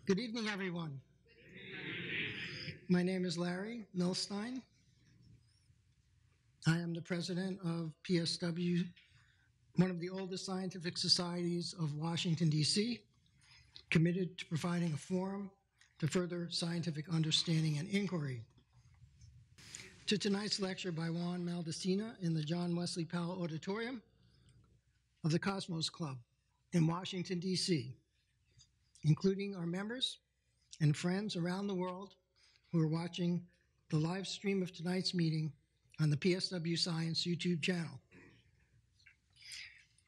Good evening, everyone. My name is Larry Milstein. I am the president of PSW, one of the oldest scientific societies of Washington, D.C., committed to providing a forum to further scientific understanding and inquiry. To tonight's lecture by Juan Maldacena in the John Wesley Powell Auditorium of the Cosmos Club in Washington, D.C., including our members and friends around the world who are watching the live stream of tonight's meeting on the PSW Science YouTube channel.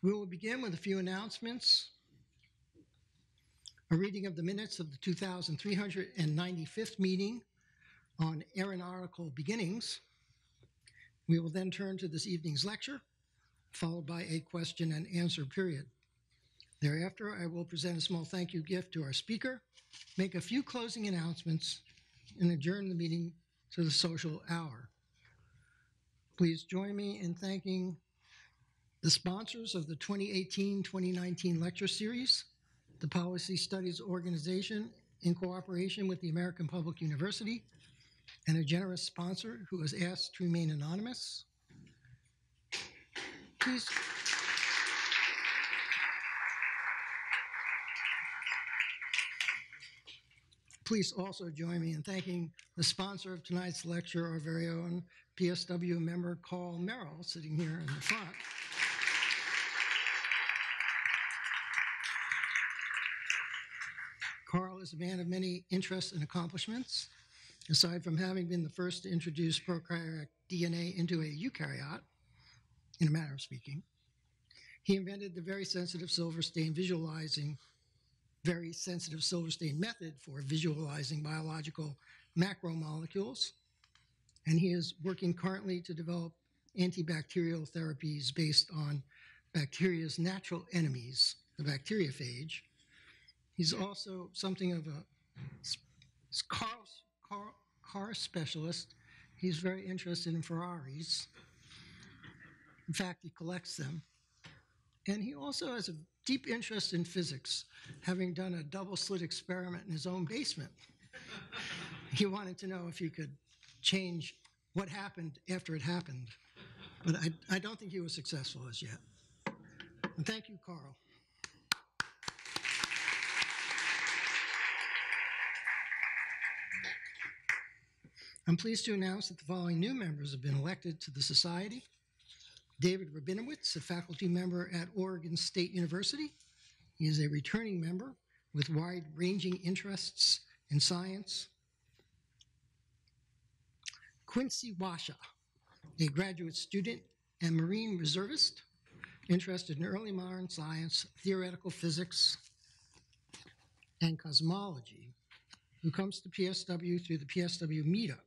We will begin with a few announcements, a reading of the minutes of the 2395th meeting on aeronautical beginnings. We will then turn to this evening's lecture, followed by a question and answer period. Thereafter, I will present a small thank you gift to our speaker, make a few closing announcements, and adjourn the meeting to the social hour. Please join me in thanking the sponsors of the 2018-2019 lecture series, the Policy Studies Organization in cooperation with the American Public University, and a generous sponsor who has asked to remain anonymous. Please also join me in thanking the sponsor of tonight's lecture, our very own PSW member, Carl Merrill, sitting here in the front. Carl is a man of many interests and accomplishments. Aside from having been the first to introduce prokaryotic DNA into a eukaryote, in a manner of speaking, he invented the very sensitive silver stain method for visualizing biological macromolecules, and he is working currently to develop antibacterial therapies based on bacteria's natural enemies, the bacteriophage. He's also something of a car specialist. He's very interested in Ferraris. In fact, he collects them. And he also has a deep interest in physics, having done a double-slit experiment in his own basement. He wanted to know if you could change what happened after it happened. But I don't think he was successful as yet. And thank you, Carl. I'm pleased to announce that the following new members have been elected to the Society. David Rabinowitz, a faculty member at Oregon State University. He is a returning member with wide-ranging interests in science. Quincy Washa, a graduate student and Marine reservist, interested in early modern science, theoretical physics, and cosmology, who comes to PSW through the PSW meetup.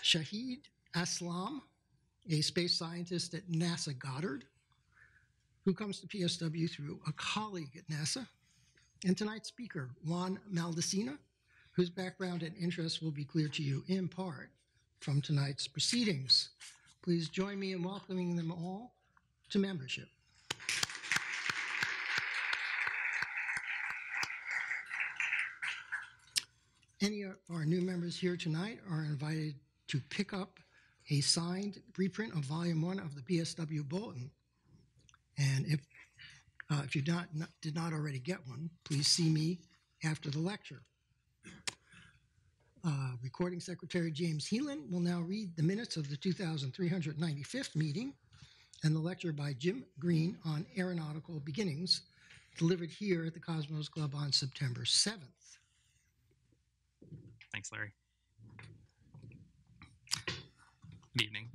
Shahid Aslam, a space scientist at NASA Goddard, who comes to PSW through a colleague at NASA. And tonight's speaker, Juan Maldacena, whose background and interests will be clear to you in part from tonight's proceedings. Please join me in welcoming them all to membership. Any of our new members here tonight are invited to pick up a signed reprint of Volume 1 of the PSW Bulletin. And if you did not already get one, please see me after the lecture. Recording Secretary James Heelan will now read the minutes of the 2395th meeting and the lecture by Jim Green on aeronautical beginnings, delivered here at the Cosmos Club on September 7th. Thanks, Larry. Good evening.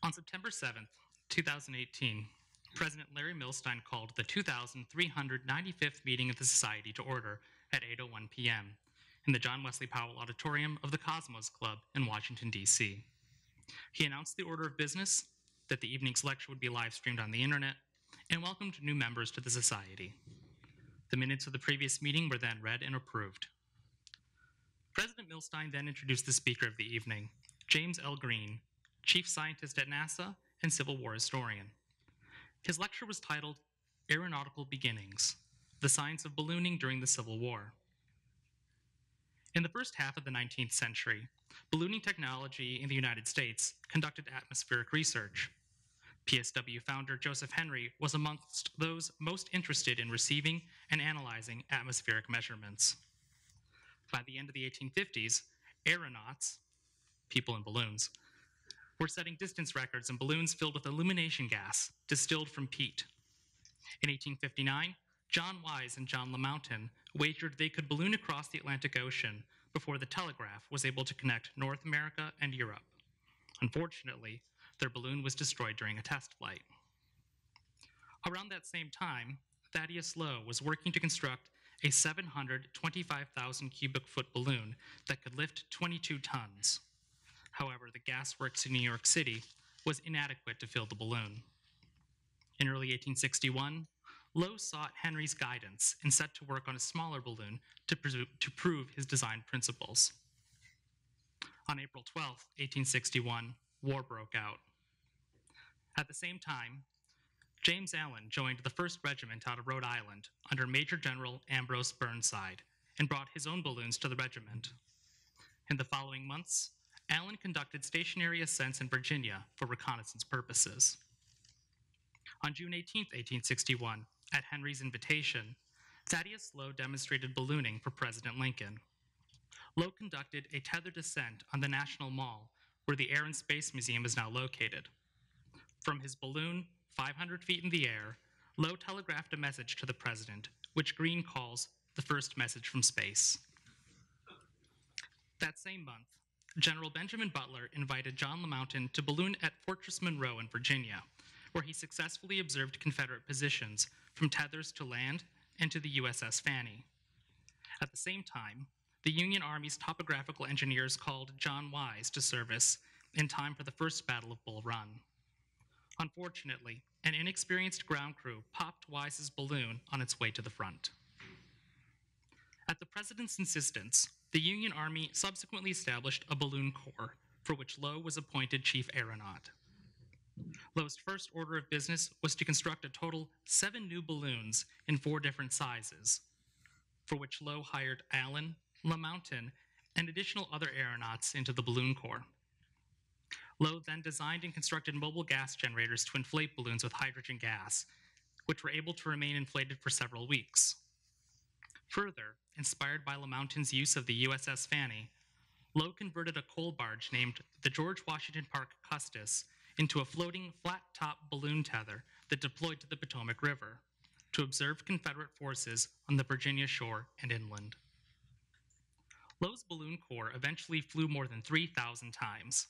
On September 7th, 2018, President Larry Milstein called the 2395th meeting of the Society to order at 8:01 p.m. in the John Wesley Powell Auditorium of the Cosmos Club in Washington, D.C. He announced the order of business, that the evening's lecture would be live streamed on the internet, and welcomed new members to the Society. The minutes of the previous meeting were then read and approved. President Milstein then introduced the speaker of the evening, James L. Green, Chief Scientist at NASA and Civil War historian. His lecture was titled Aeronautical Beginnings, The Science of Ballooning During the Civil War. In the first half of the 19th century, ballooning technology in the United States conducted atmospheric research. PSW founder Joseph Henry was amongst those most interested in receiving and analyzing atmospheric measurements. By the end of the 1850s, aeronauts, people in balloons, were setting distance records in balloons filled with illumination gas distilled from peat. In 1859, John Wise and John LaMountain wagered they could balloon across the Atlantic Ocean before the telegraph was able to connect North America and Europe. Unfortunately, their balloon was destroyed during a test flight. Around that same time, Thaddeus Lowe was working to construct a 725,000 cubic foot balloon that could lift 22 tons. However, the gasworks in New York City was inadequate to fill the balloon. In early 1861, Lowe sought Henry's guidance and set to work on a smaller balloon to prove his design principles. On April 12, 1861, war broke out. At the same time, James Allen joined the 1st Regiment out of Rhode Island under Major General Ambrose Burnside and brought his own balloons to the regiment. In the following months, Allen conducted stationary ascents in Virginia for reconnaissance purposes. On June 18, 1861, at Henry's invitation, Thaddeus Lowe demonstrated ballooning for President Lincoln. Lowe conducted a tethered ascent on the National Mall, where the Air and Space Museum is now located. From his balloon, 500 feet in the air, Lowe telegraphed a message to the president, which Green calls the first message from space. That same month, General Benjamin Butler invited John LaMountain to balloon at Fortress Monroe in Virginia, where he successfully observed Confederate positions from tethers to land and to the USS Fanny. At the same time, the Union Army's topographical engineers called John Wise to service in time for the First Battle of Bull Run. Unfortunately, an inexperienced ground crew popped Wise's balloon on its way to the front. At the president's insistence, the Union Army subsequently established a balloon corps, for which Lowe was appointed chief aeronaut. Lowe's first order of business was to construct a total 7 new balloons in 4 different sizes, for which Lowe hired Allen, LaMountain, and additional other aeronauts into the balloon corps. Lowe then designed and constructed mobile gas generators to inflate balloons with hydrogen gas, which were able to remain inflated for several weeks. Further, inspired by LaMountain's use of the USS Fanny, Lowe converted a coal barge named the George Washington Parke Custis into a floating flat-top balloon tether that deployed to the Potomac River to observe Confederate forces on the Virginia shore and inland. Lowe's balloon corps eventually flew more than 3,000 times.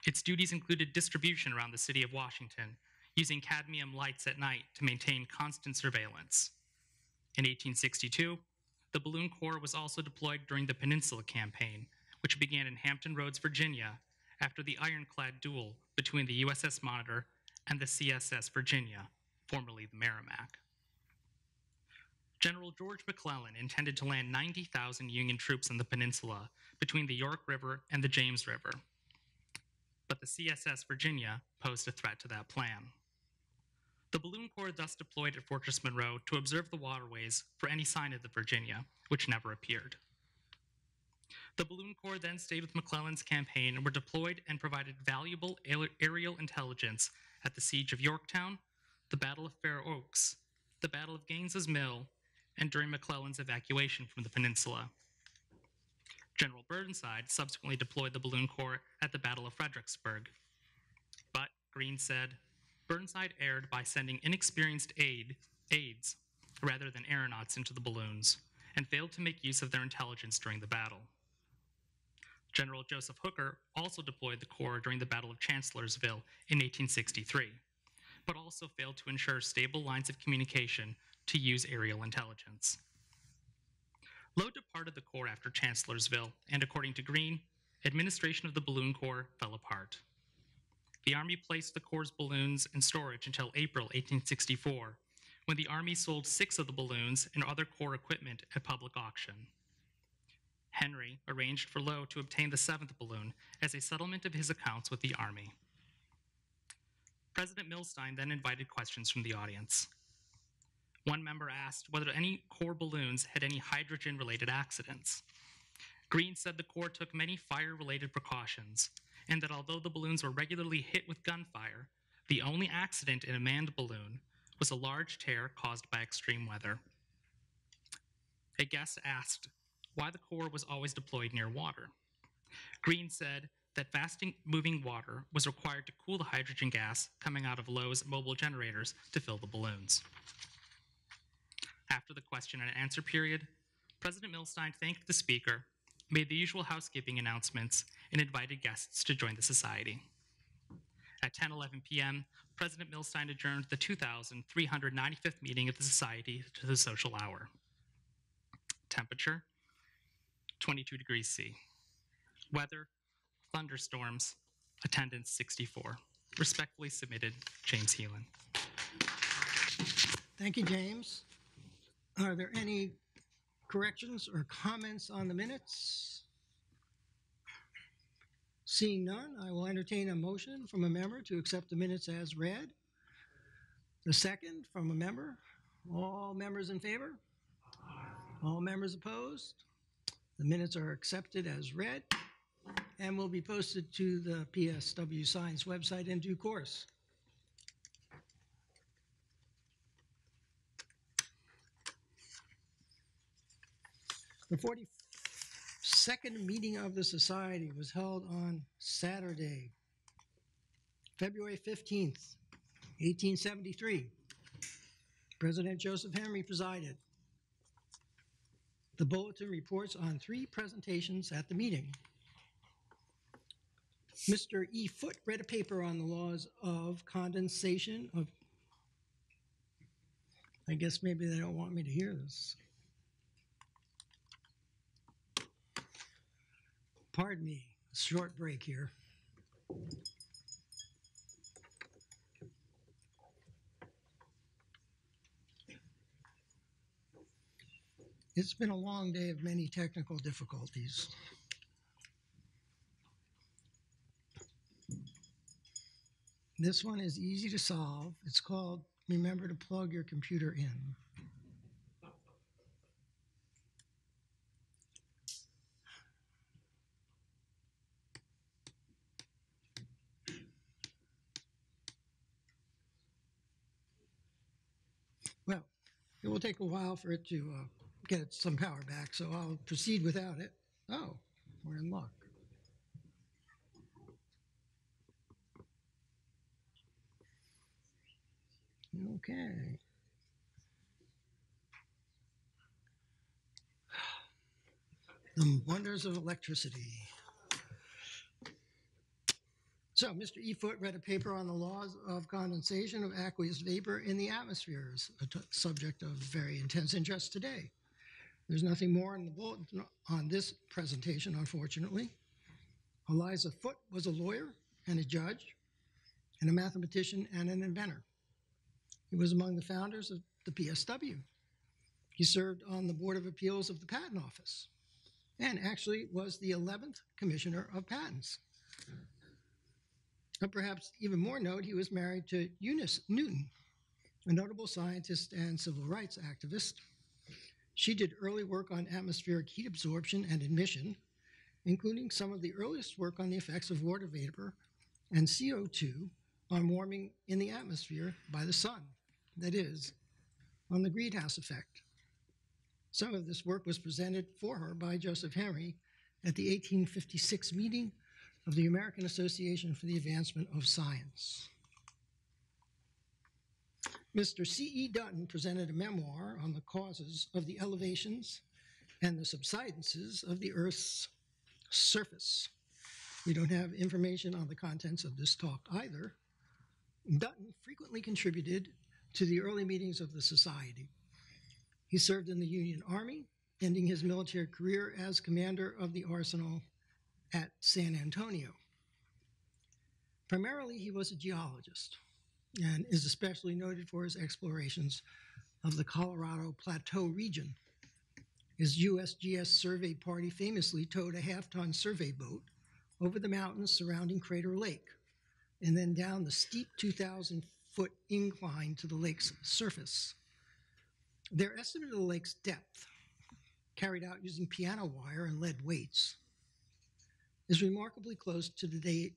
Its duties included distribution around the city of Washington, using cadmium lights at night to maintain constant surveillance. In 1862, the balloon corps was also deployed during the Peninsula Campaign, which began in Hampton Roads, Virginia, after the ironclad duel between the USS Monitor and the CSS Virginia, formerly the Merrimack. General George McClellan intended to land 90,000 Union troops on the peninsula between the York River and the James River, but the CSS Virginia posed a threat to that plan. The balloon corps thus deployed at Fortress Monroe to observe the waterways for any sign of the Virginia, which never appeared. The balloon corps then stayed with McClellan's campaign and were deployed and provided valuable aerial intelligence at the Siege of Yorktown, the Battle of Fair Oaks, the Battle of Gaines's Mill, and during McClellan's evacuation from the peninsula. General Burnside subsequently deployed the balloon corps at the Battle of Fredericksburg. But, Greene said, Burnside erred by sending inexperienced aides rather than aeronauts into the balloons, and failed to make use of their intelligence during the battle. General Joseph Hooker also deployed the corps during the Battle of Chancellorsville in 1863, but also failed to ensure stable lines of communication to use aerial intelligence. Lowe departed the corps after Chancellorsville, and according to Greene, administration of the balloon corps fell apart. The Army placed the corps' balloons in storage until April 1864, when the Army sold 6 of the balloons and other corps equipment at public auction. Henry arranged for Lowe to obtain the 7th balloon as a settlement of his accounts with the Army. President Milstein then invited questions from the audience. One member asked whether any Corps balloons had any hydrogen-related accidents. Green said the Corps took many fire-related precautions, and that although the balloons were regularly hit with gunfire, the only accident in a manned balloon was a large tear caused by extreme weather. A guest asked why the Corps was always deployed near water. Green said that fast-moving water was required to cool the hydrogen gas coming out of Lowe's mobile generators to fill the balloons. After the question and answer period, President Milstein thanked the speaker, made the usual housekeeping announcements, and invited guests to join the society. At 10:11 p.m., President Milstein adjourned the 2,395th meeting of the society to the social hour. Temperature, 22 degrees C. Weather, thunderstorms. Attendance, 64. Respectfully submitted, James Heelan. Thank you, James. Are there any corrections or comments on the minutes? Seeing none, I will entertain a motion from a member to accept the minutes as read. A second from a member. All members in favor? All members opposed? The minutes are accepted as read and will be posted to the PSW Science website in due course. The 42nd meeting of the Society was held on Saturday, February 15th, 1873. President Joseph Henry presided. The bulletin reports on 3 presentations at the meeting. Mr. E. Foote read a paper on the laws of condensation of, I guess maybe they don't want me to hear this. Pardon me, short break here. It's been a long day of many technical difficulties. This one is easy to solve. It's called Remember to Plug Your Computer In. Well, it will take a while for it to get some power back, so I'll proceed without it. Oh, we're in luck. Okay. The wonders of electricity. So, Mr. E. Foote read a paper on the laws of condensation of aqueous vapor in the atmosphere, a subject of very intense interest today. There's nothing more in the bulletin on this presentation, unfortunately. Eliza Foote was a lawyer and a judge and a mathematician and an inventor. He was among the founders of the PSW. He served on the Board of Appeals of the Patent Office and actually was the 11th Commissioner of Patents. But perhaps even more note, he was married to Eunice Newton, a notable scientist and civil rights activist. She did early work on atmospheric heat absorption and emission, including some of the earliest work on the effects of water vapor and CO2 on warming in the atmosphere by the sun, that is, on the greenhouse effect. Some of this work was presented for her by Joseph Henry at the 1856 meeting of the American Association for the Advancement of Science. Mr. C.E. Dutton presented a memoir on the causes of the elevations and the subsidences of the Earth's surface. We don't have information on the contents of this talk either. Dutton frequently contributed to the early meetings of the Society. He served in the Union Army, ending his military career as commander of the arsenal at San Antonio. Primarily, he was a geologist and is especially noted for his explorations of the Colorado Plateau region. His USGS survey party famously towed a half-ton survey boat over the mountains surrounding Crater Lake and then down the steep 2,000-foot incline to the lake's surface. Their estimate of the lake's depth, carried out using piano wire and lead weights, is remarkably close to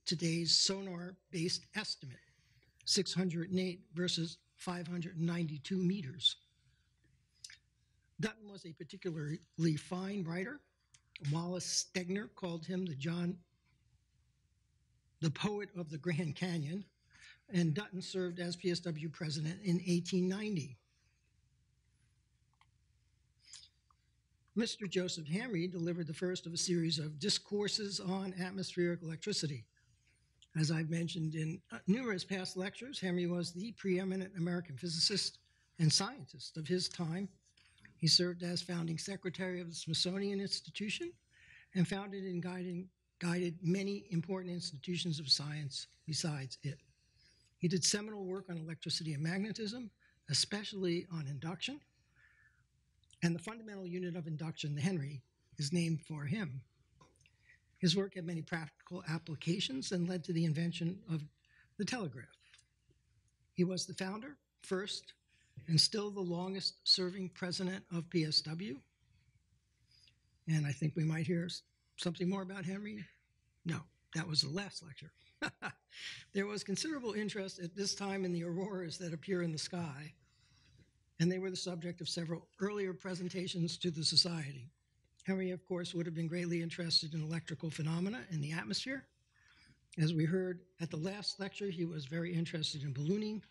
today's sonar-based estimate, 608 versus 592 meters. Dutton was a particularly fine writer. Wallace Stegner called him the poet of the Grand Canyon, and Dutton served as PSW president in 1890. Mr. Joseph Henry delivered the first of a series of discourses on atmospheric electricity. As I've mentioned in numerous past lectures, Henry was the preeminent American physicist and scientist of his time. He served as founding secretary of the Smithsonian Institution and founded and guided many important institutions of science besides it. He did seminal work on electricity and magnetism, especially on induction, and the fundamental unit of induction, the Henry, is named for him. His work had many practical applications and led to the invention of the telegraph. He was the founder, first, and still the longest serving president of PSW. And I think we might hear something more about Henry. No, that was the last lecture. There was considerable interest at this time in the auroras that appear in the sky, and they were the subject of several earlier presentations to the society. Henry, of course, would have been greatly interested in electrical phenomena in the atmosphere. As we heard at the last lecture, he was very interested in ballooning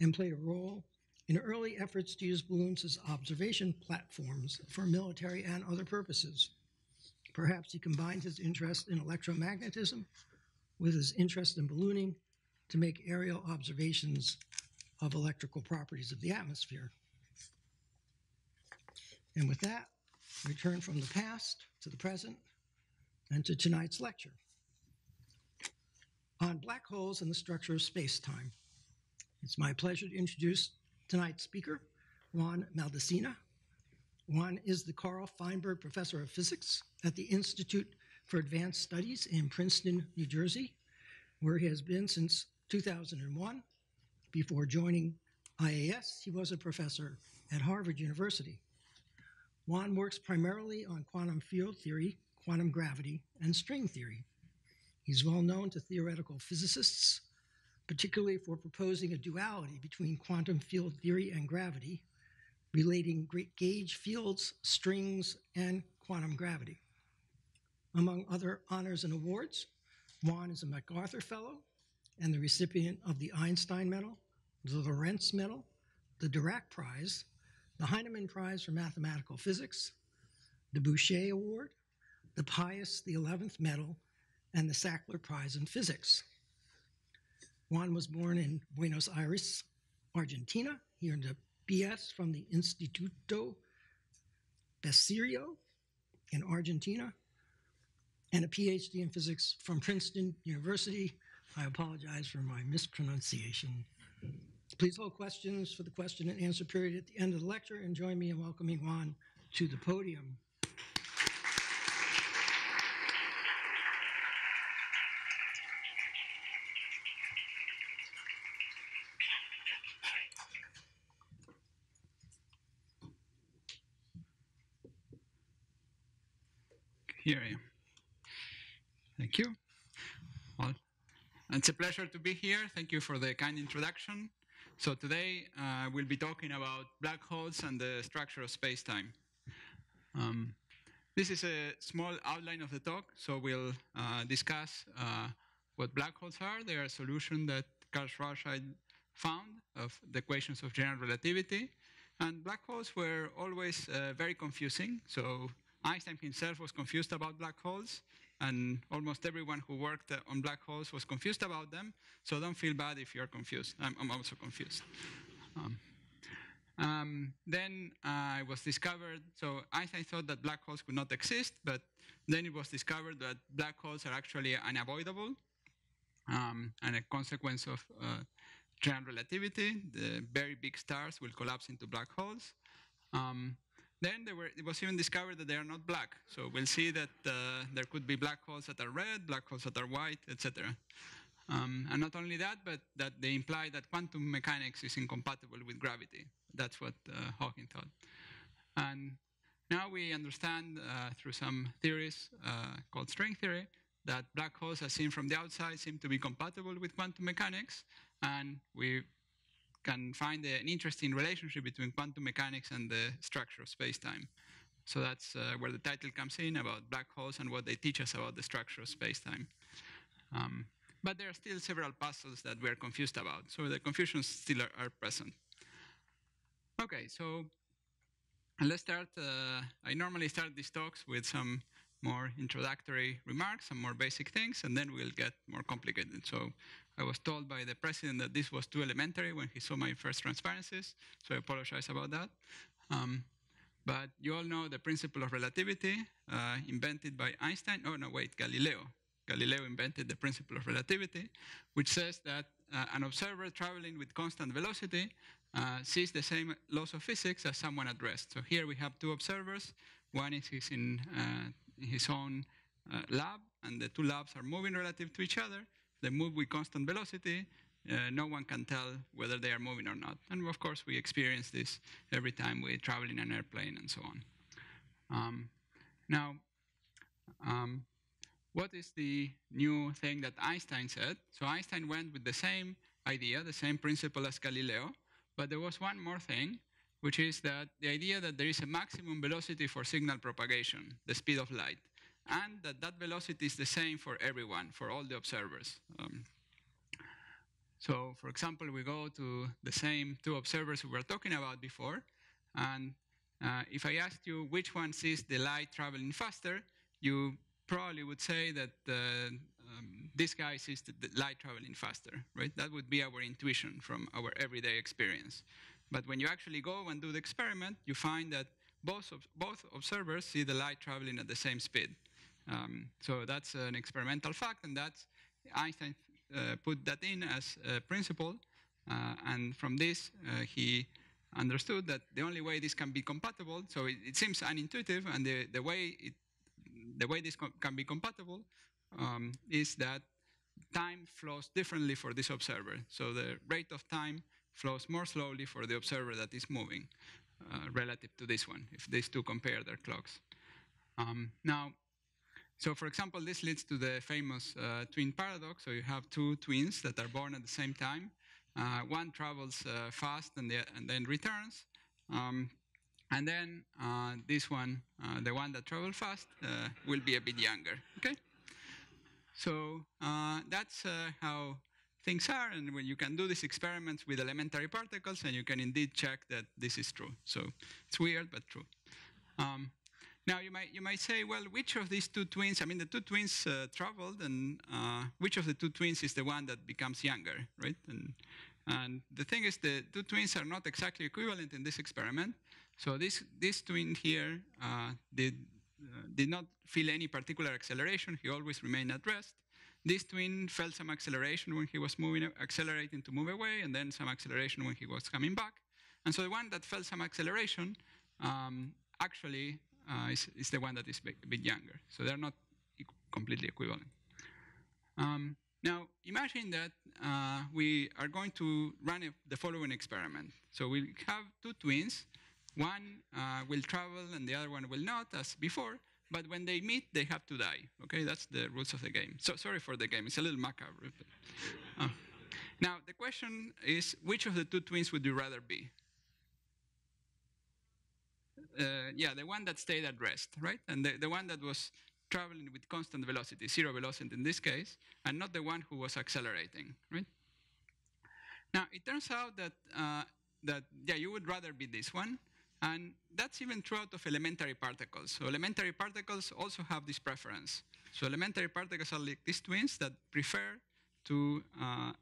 and played a role in early efforts to use balloons as observation platforms for military and other purposes. Perhaps he combined his interest in electromagnetism with his interest in ballooning to make aerial observations of electrical properties of the atmosphere. And with that, we turn from the past to the present and to tonight's lecture on black holes and the structure of space-time. It's my pleasure to introduce tonight's speaker, Juan Maldacena. Juan is the Carl Feinberg Professor of Physics at the Institute for Advanced Studies in Princeton, New Jersey, where he has been since 2001. Before joining IAS, he was a professor at Harvard University. Juan works primarily on quantum field theory, quantum gravity, and string theory. He's well known to theoretical physicists, particularly for proposing a duality between quantum field theory and gravity, relating great gauge fields, strings, and quantum gravity. Among other honors and awards, Juan is a MacArthur Fellow and the recipient of the Einstein Medal, the Lorentz Medal, the Dirac Prize, the Heinemann Prize for Mathematical Physics, the Boucher Award, the Pius XI Medal, and the Sackler Prize in Physics. Juan was born in Buenos Aires, Argentina. He earned a BS from the Instituto Basirio in Argentina and a PhD in physics from Princeton University. I apologize for my mispronunciation. Please hold questions for the question and answer period at the end of the lecture, and join me in welcoming Juan to the podium. Here I am. Thank you. Well, it's a pleasure to be here. Thank you for the kind introduction. So today we'll be talking about black holes and the structure of space-time. This is a small outline of the talk. So we'll discuss what black holes are. They are a solution that Carl Schwarzschild found of the equations of general relativity. And black holes were always very confusing. So Einstein himself was confused about black holes, and almost everyone who worked on black holes was confused about them. So don't feel bad if you're confused. I'm also confused. Then it was discovered, so Einstein thought that black holes could not exist, but then it was discovered that black holes are actually unavoidable and a consequence of general relativity. The very big stars will collapse into black holes. Then it was even discovered that they are not black. So we'll see that there could be black holes that are red, black holes that are white, etc. And not only that, but that they imply that quantum mechanics is incompatible with gravity. That's what Hawking thought. And now we understand through some theories called string theory that black holes as seen from the outside seem to be compatible with quantum mechanics. And we can find an interesting relationship between quantum mechanics and the structure of space-time. So that's where the title comes in, about black holes and what they teach us about the structure of space-time. But there are still several puzzles that we're confused about. So the confusions still are present. Okay, so let's start. I normally start these talks with some more introductory remarks, some more basic things, and then we'll get more complicated. So I was told by the president that this was too elementary when he saw my first transparencies, so I apologize about that. But you all know the principle of relativity invented by Einstein. Oh, no, wait, Galileo. Galileo invented the principle of relativity, which says that an observer traveling with constant velocity sees the same laws of physics as someone at rest. So here we have two observers. One is in his own lab, and the two labs are moving relative to each other. They move with constant velocity. No one can tell whether they are moving or not. And of course, we experience this every time we travel in an airplane and so on. Now, what is the new thing that Einstein said? So Einstein went with the same idea, the same principle as Galileo, but there was one more thing, which is that the idea that there is a maximum velocity for signal propagation, the speed of light, and that that velocity is the same for everyone, for all the observers. So, for example, we go to the same two observers we were talking about before, and if I asked you which one sees the light traveling faster, you probably would say that this guy sees the light traveling faster, right? That would be our intuition from our everyday experience. But when you actually go and do the experiment, you find that both observers see the light traveling at the same speed. So that's an experimental fact, and that's Einstein put that in as a principle. And from this, he understood that the only way this can be compatible, so it seems unintuitive, and the way this can be compatible is that time flows differently for this observer. So the rate of time flows more slowly for the observer that is moving relative to this one, if these two compare their clocks. Now, so for example, this leads to the famous twin paradox. So you have two twins that are born at the same time. One travels fast and then returns. And then this one, the one that travels fast, will be a bit younger, okay? So that's how things are, and when you can do these experiments with elementary particles, and you can indeed check that this is true. So it's weird, but true. Now you might say, well, which of these two twins? I mean, the two twins traveled, and which of the two twins is the one that becomes younger, right? And the thing is, the two twins are not exactly equivalent in this experiment. So this twin here did not feel any particular acceleration. He always remained at rest. This twin felt some acceleration when he was accelerating to move away, and then some acceleration when he was coming back. And so the one that felt some acceleration actually is the one that is a bit younger. So they're not completely equivalent. Now, imagine that we are going to run the following experiment. So we have two twins. One will travel and the other one will not, as before. But when they meet, they have to die. Okay, that's the rules of the game. So sorry for the game. It's a little macabre. Now, the question is, which of the two twins would you rather be? Yeah, the one that stayed at rest, right? And the one that was traveling with constant velocity, zero velocity in this case, and not the one who was accelerating, right? Now, it turns out that yeah, you would rather be this one. And that's even true out of elementary particles. So elementary particles also have this preference. So elementary particles are like these twins that prefer to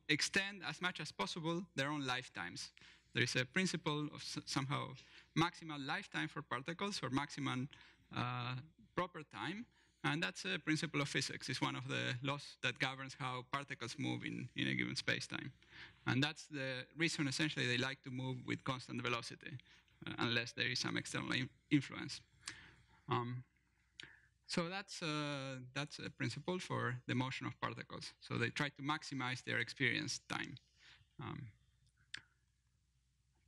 extend as much as possible their own lifetimes. There is a principle of somehow maximal lifetime for particles, or maximum proper time. And that's a principle of physics. It's one of the laws that governs how particles move in a given space-time. And that's the reason, essentially, they like to move with constant velocity. Unless there is some external influence. So that's a principle for the motion of particles. So they try to maximize their experience time.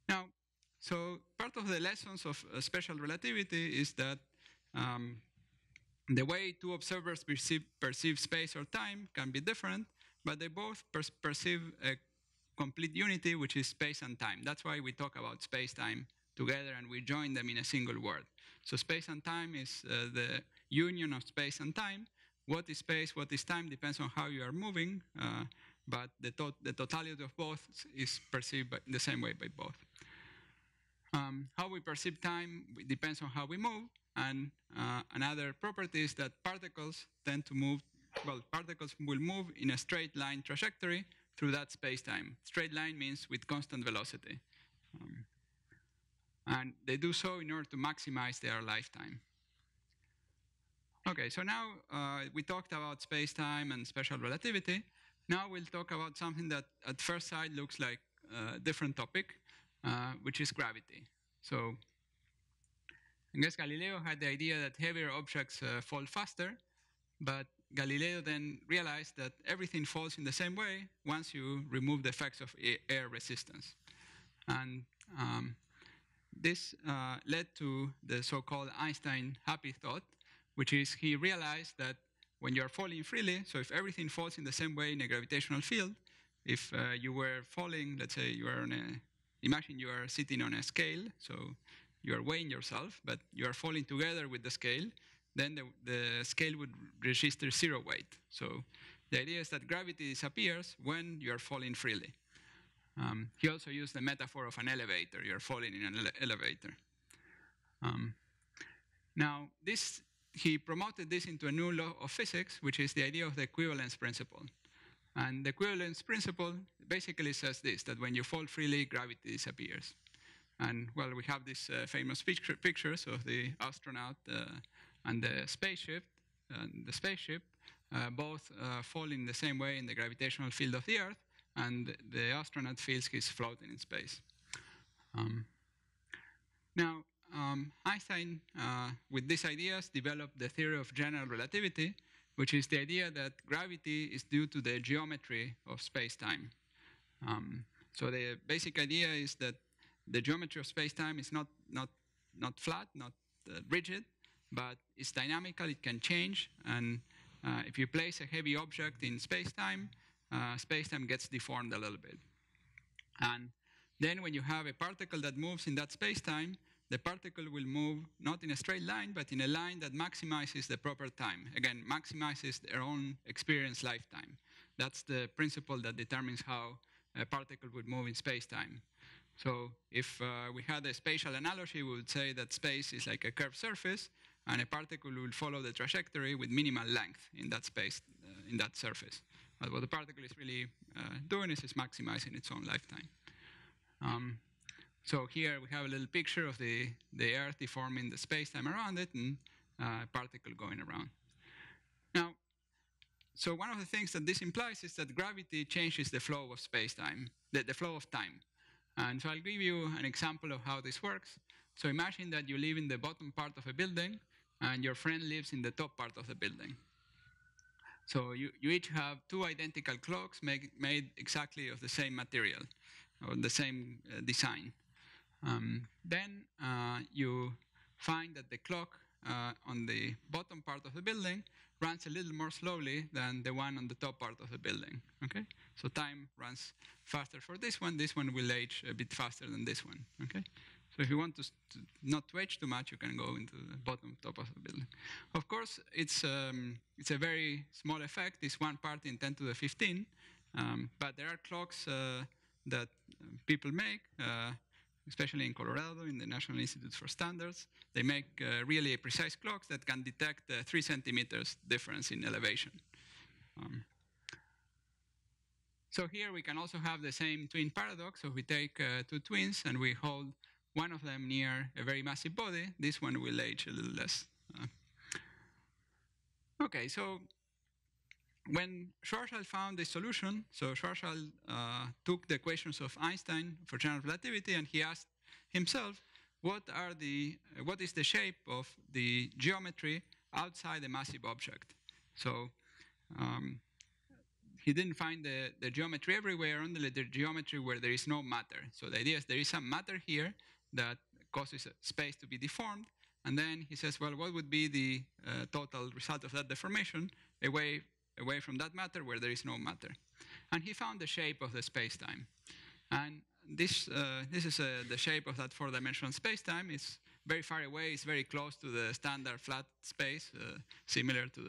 Now, so part of the lessons of special relativity is that the way two observers perceive space or time can be different, but they both perceive a complete unity, which is space and time. That's why we talk about space-time together and we join them in a single word. So space and time is the union of space and time. What is space, what is time depends on how you are moving, but the totality of both is perceived in the same way by both. How we perceive time depends on how we move, and another property is that particles tend to move, well, particles will move in a straight line trajectory through that space-time. Straight line means with constant velocity. And they do so in order to maximize their lifetime. Okay, so now we talked about space-time and special relativity. Now we'll talk about something that at first sight looks like a different topic, which is gravity. So I guess Galileo had the idea that heavier objects fall faster, but Galileo then realized that everything falls in the same way once you remove the effects of air resistance. And this led to the so-called Einstein happy thought, which is he realized that when you're falling freely, so if everything falls in the same way in a gravitational field, if you were falling, let's say you are on imagine you are sitting on a scale, so you are weighing yourself, but you are falling together with the scale, then the scale would register zero weight. So the idea is that gravity disappears when you are falling freely. He also used the metaphor of an elevator. You're falling in an elevator. Now, he promoted this into a new law of physics, which is the idea of the equivalence principle. And the equivalence principle basically says this, that when you fall freely, gravity disappears. And, well, we have these famous pictures of the astronaut and the spaceship. Both fall in the same way in the gravitational field of the Earth, and the astronaut feels he's floating in space. Now, Einstein, with these ideas, developed the theory of general relativity, which is the idea that gravity is due to the geometry of space-time. So the basic idea is that the geometry of space-time is not flat, not rigid, but it's dynamical, it can change, and if you place a heavy object in space-time, space-time gets deformed a little bit. And then when you have a particle that moves in that space-time, the particle will move not in a straight line, but in a line that maximizes the proper time. Again, maximizes their own experience lifetime. That's the principle that determines how a particle would move in space-time. So if we had a spatial analogy, we would say that space is like a curved surface, and a particle will follow the trajectory with minimal length in that space, in that surface. But what the particle is really doing is maximizing its own lifetime. So here we have a little picture of the Earth deforming the space-time around it and a particle going around. Now, so one of the things that this implies is that gravity changes the flow of space-time, the flow of time. And so I'll give you an example of how this works. So imagine that you live in the bottom part of a building and your friend lives in the top part of the building. So you each have two identical clocks made exactly of the same material or the same design. Then you find that the clock on the bottom part of the building runs a little more slowly than the one on the top part of the building. Okay, so time runs faster for this one. This one will age a bit faster than this one. Okay, so if you want not to age too much, you can go into the top of the building. Of course, it's a very small effect. It's 1 part in 10 to the 15, but there are clocks that people make. Especially in Colorado, in the National Institute for Standards, they make really precise clocks that can detect 3 centimeters difference in elevation. So here we can also have the same twin paradox. So if we take 2 twins and we hold one of them near a very massive body, this one will age a little less. Okay, so when Schwarzschild found the solution, so Schwarzschild took the equations of Einstein for general relativity and he asked himself, what is the shape of the geometry outside a massive object. So he didn't find the geometry everywhere, only the geometry where there is no matter. So the idea is there is some matter here that causes space to be deformed. And then he says, well, what would be the total result of that deformation away from that matter where there is no matter? And he found the shape of the space-time. And this is the shape of that four-dimensional space-time. It's very far away. It's very close to the standard flat space, similar to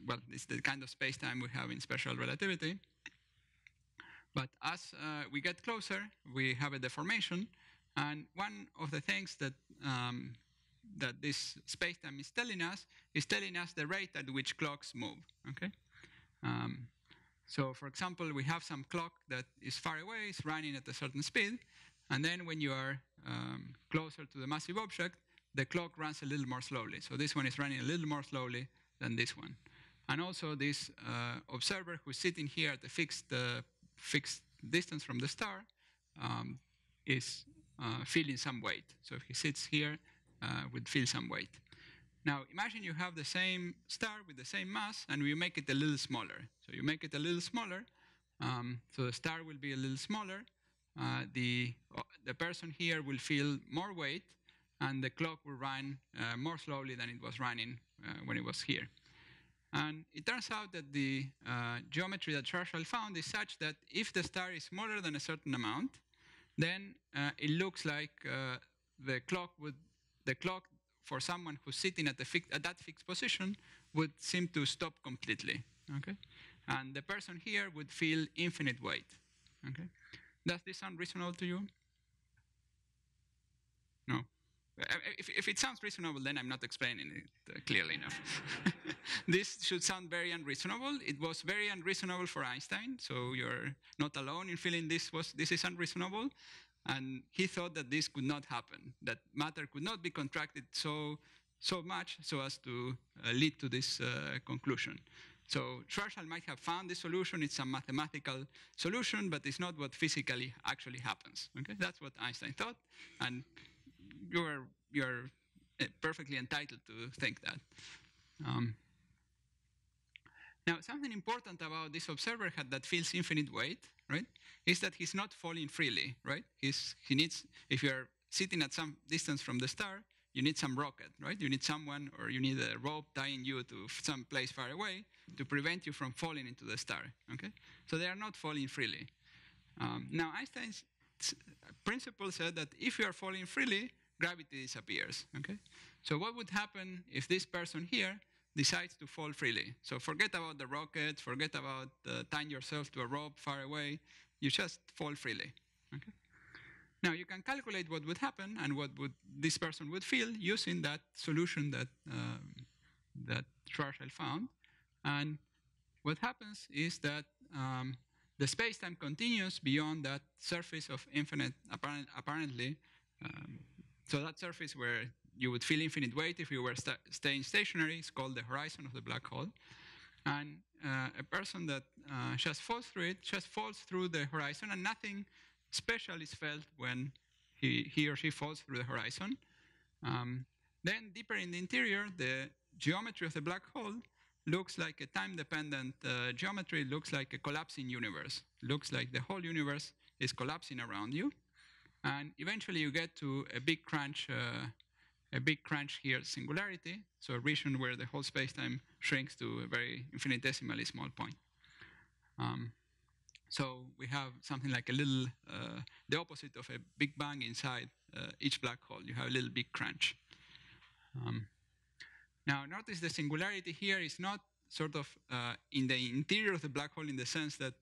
well, it's the kind of space-time we have in special relativity. But as we get closer, we have a deformation. And one of the things that that this space-time is telling us the rate at which clocks move. Okay. So, for example, we have some clock that is far away, it's running at a certain speed, and then when you are closer to the massive object, the clock runs a little more slowly. So this one is running a little more slowly than this one. And also this observer who's sitting here at a fixed distance from the star is feeling some weight. So if he sits here, would feel some weight. Now, imagine you have the same star with the same mass, and you make it a little smaller. So you make it a little smaller, so the star will be a little smaller. The person here will feel more weight, and the clock will run more slowly than it was running when it was here. And it turns out that the geometry that Schwarzschild found is such that if the star is smaller than a certain amount, then it looks like the clock for someone who's sitting at that fixed position would seem to stop completely. Okay, and the person here would feel infinite weight. Okay, does this sound reasonable to you? No. If it sounds reasonable, then I'm not explaining it clearly enough. This should sound very unreasonable. It was very unreasonable for Einstein, so you're not alone in feeling this is unreasonable. And he thought that this could not happen, that matter could not be contracted so much so as to lead to this conclusion. So Schwarzschild might have found this solution. It's a mathematical solution, but it's not what physically actually happens. Okay, that's what Einstein thought, and you're perfectly entitled to think that. Now, something important about this observer that feels infinite weight, right, is that he's not falling freely, right? He needs, if you're sitting at some distance from the star, you need some rocket, right? You need someone, or you need a rope tying you to some place far away to prevent you from falling into the star, okay? So they are not falling freely. Now, Einstein's principle said that if you are falling freely, gravity disappears, okay? So what would happen if this person here decides to fall freely? So forget about the rocket, forget about tying yourself to a rope far away, you just fall freely, okay? Now you can calculate what would happen and what this person would feel using that solution that Schwarzschild found. And what happens is that the space-time continues beyond that surface of infinite, apparently, so that surface where you would feel infinite weight if you were staying stationary is called the horizon of the black hole. And a person that just falls through it just falls through the horizon, and nothing special is felt when he or she falls through the horizon. Then deeper in the interior, the geometry of the black hole looks like a time-dependent geometry. It looks like a collapsing universe. It looks like the whole universe is collapsing around you. And eventually you get to a big crunch here, singularity, so a region where the whole space-time shrinks to a very infinitesimally small point. So we have something like a little, the opposite of a big bang inside each black hole. You have a little big crunch. Now notice the singularity here is not sort of in the interior of the black hole in the sense that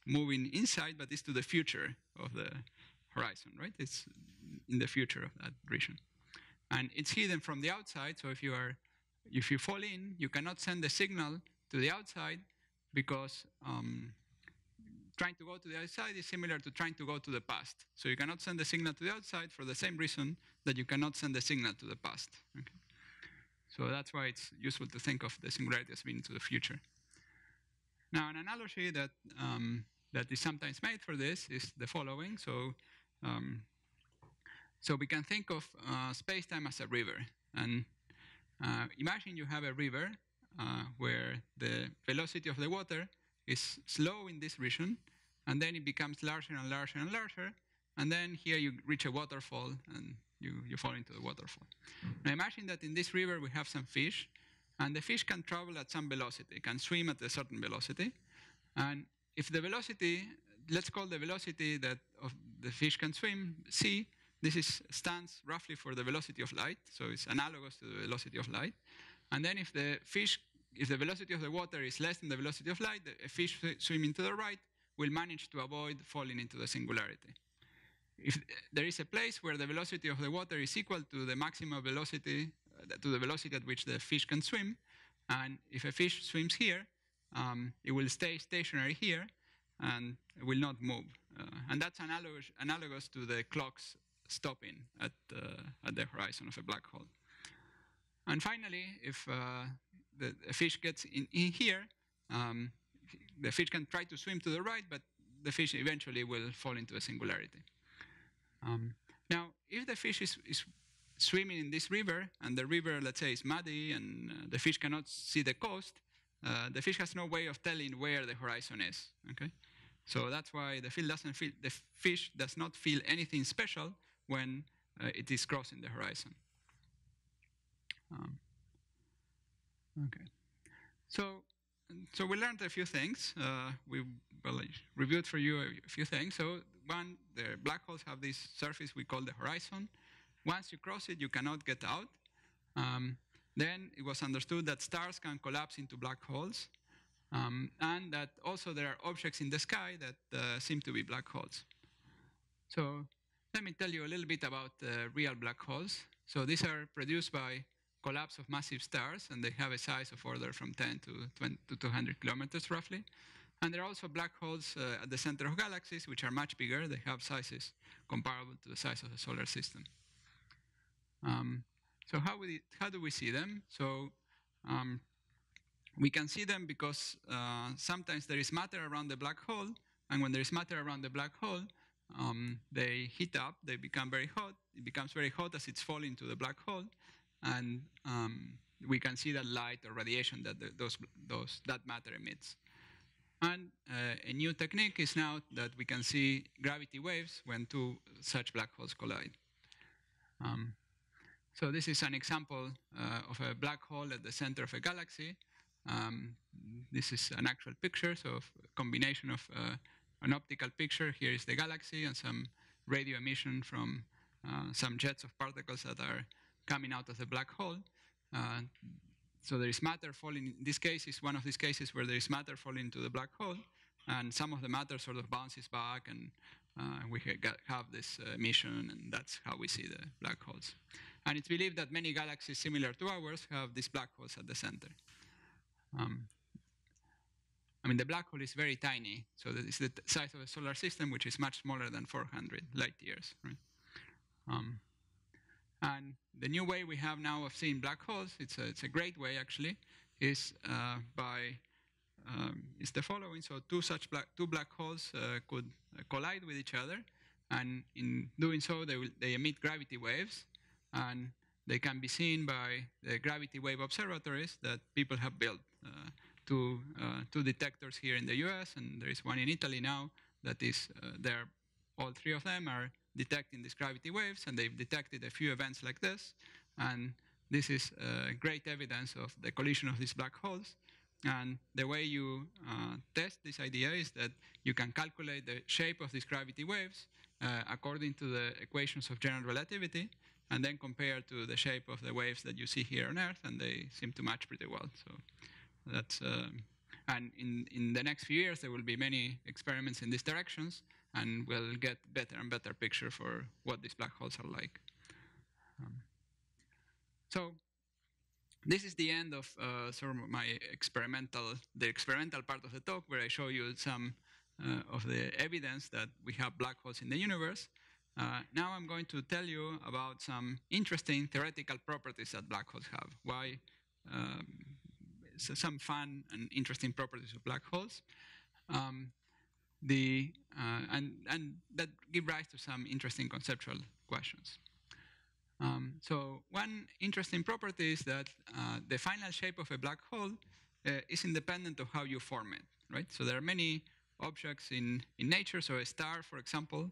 moving inside, but it's to the future of the horizon, right? It's in the future of that region. And it's hidden from the outside, so if you fall in, you cannot send the signal to the outside because trying to go to the outside is similar to trying to go to the past. So you cannot send the signal to the outside for the same reason that you cannot send the signal to the past. Okay? So that's why it's useful to think of the singularity as being to the future. Now, an analogy that is sometimes made for this is the following. So we can think of space-time as a river. And Imagine you have a river where the velocity of the water is slow in this region, and then it becomes larger and larger and larger, and then here you reach a waterfall, and you fall into the waterfall. Now imagine that in this river we have some fish, and the fish can travel at some velocity, can swim at a certain velocity, and if the velocity, let's call the velocity that of the fish can swim, c, this stands roughly for the velocity of light, so it's analogous to the velocity of light. And then if the velocity of the water is less than the velocity of light, a fish swimming to the right will manage to avoid falling into the singularity. If there is a place where the velocity of the water is equal to the maximum velocity, to the velocity at which the fish can swim, and if a fish swims here, it will stay stationary here and will not move. And that's analogous to the clocks stopping at the horizon of a black hole. And finally, if the fish gets in here, the fish can try to swim to the right, but the fish eventually will fall into a singularity. Now, if the fish is swimming in this river, and the river, let's say, is muddy, and the fish cannot see the coast, the fish has no way of telling where the horizon is. Okay, so that's why the fish does not feel anything special when it is crossing the horizon. Okay, so we learned a few things. I reviewed for you a few things. So one, the black holes have this surface we call the horizon. Once you cross it, you cannot get out. Then it was understood that stars can collapse into black holes, and that also there are objects in the sky that seem to be black holes. So let me tell you a little bit about real black holes. So these are produced by collapse of massive stars, and they have a size of order from 10 to 200 kilometers roughly. And there are also black holes at the center of galaxies, which are much bigger. They have sizes comparable to the size of the solar system. So how do we see them? So we can see them because sometimes there is matter around the black hole, and when there is matter around the black hole, they heat up, they become very hot. It becomes very hot as it's falling to the black hole, and we can see that light or radiation that that matter emits. And a new technique is now that we can see gravity waves when two such black holes collide. So this is an example of a black hole at the center of a galaxy. This is an actual picture, so a combination of an optical picture. Here is the galaxy and some radio emission from some jets of particles that are coming out of the black hole. So there is matter falling. This case is one of these cases where there is matter falling into the black hole, and some of the matter sort of bounces back, and we have this emission, and that's how we see the black holes. And it's believed that many galaxies similar to ours have these black holes at the center. I mean, the black hole is very tiny, so it's the size of a solar system, which is much smaller than 400 light years, right? And the new way we have now of seeing black holes, it's a great way actually, is the following. So two black holes could collide with each other, and in doing so, they emit gravity waves, and they can be seen by the gravity wave observatories that people have built. Two detectors here in the US, and there is one in Italy now that is there. All three of them are detecting these gravity waves, and they've detected a few events like this. And this is great evidence of the collision of these black holes. And the way you test this idea is that you can calculate the shape of these gravity waves according to the equations of general relativity, and then compare to the shape of the waves that you see here on Earth, and they seem to match pretty well. So that's and in the next few years there will be many experiments in these directions, and we'll get better and better picture for what these black holes are like. So this is the end of sort of my experimental part of the talk, where I show you some of the evidence that we have black holes in the universe. Now I'm going to tell you about some interesting theoretical properties that black holes have. Why? Some fun and interesting properties of black holes. And that give rise to some interesting conceptual questions. So one interesting property is that the final shape of a black hole is independent of how you form it, right? So there are many objects in nature. So a star, for example,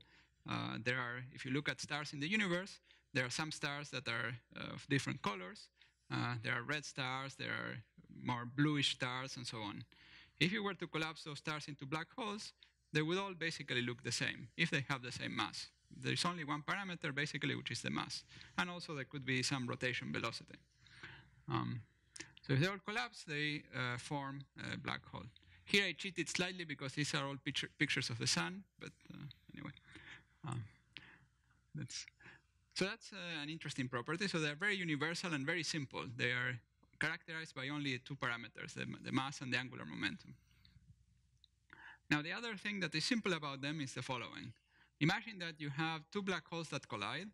if you look at stars in the universe, there are some stars that are of different colors. There are red stars, there are more bluish stars, and so on. If you were to collapse those stars into black holes, they would all basically look the same if they have the same mass. There's only one parameter, basically, which is the mass. And also there could be some rotation velocity. So if they all collapse, they form a black hole. Here I cheated slightly because these are all pictures of the sun, but anyway. So that's an interesting property. So they're very universal and very simple. They are characterized by only two parameters, the mass and the angular momentum. Now, the other thing that is simple about them is the following. Imagine that you have two black holes that collide.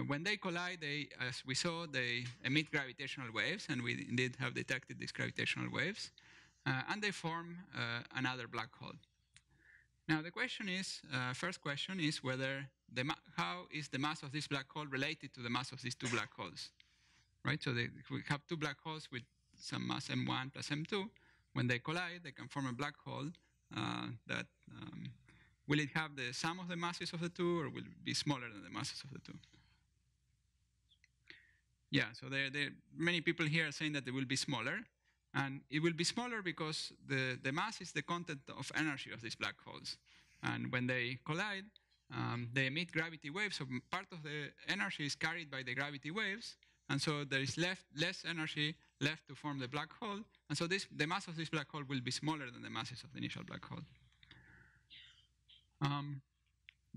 When they collide, as we saw, they emit gravitational waves, and we indeed have detected these gravitational waves, and they form another black hole. Now, the question is, first question is whether how is the mass of this black hole related to the mass of these two black holes, right? So if we have two black holes with some mass m1 plus m2. When they collide, they can form a black hole that will it have the sum of the masses of the two, or will it be smaller than the masses of the two? Yeah, so many people here are saying that it will be smaller. And it will be smaller because the mass is the content of energy of these black holes. And when they collide, they emit gravity waves. So part of the energy is carried by the gravity waves. And so there is less energy left to form the black hole. And so the mass of this black hole will be smaller than the masses of the initial black hole.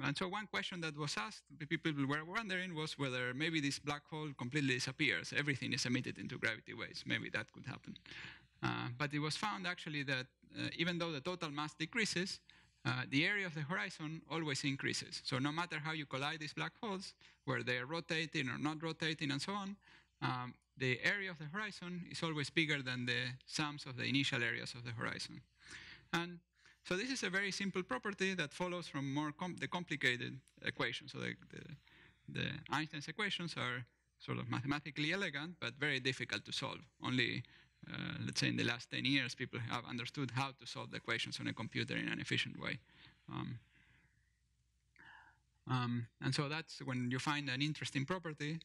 And so one question that was asked, people were wondering, was whether maybe this black hole completely disappears. Everything is emitted into gravity waves. Maybe that could happen. But it was found actually that even though the total mass decreases, the area of the horizon always increases. So no matter how you collide these black holes, where they are rotating or not rotating and so on, the area of the horizon is always bigger than the sums of the initial areas of the horizon. And so this is a very simple property that follows from the complicated equations. So the Einstein's equations are sort of mathematically elegant, but very difficult to solve. Only, let's say in the last 10 years, people have understood how to solve the equations on a computer in an efficient way. And so that's when you find an interesting property,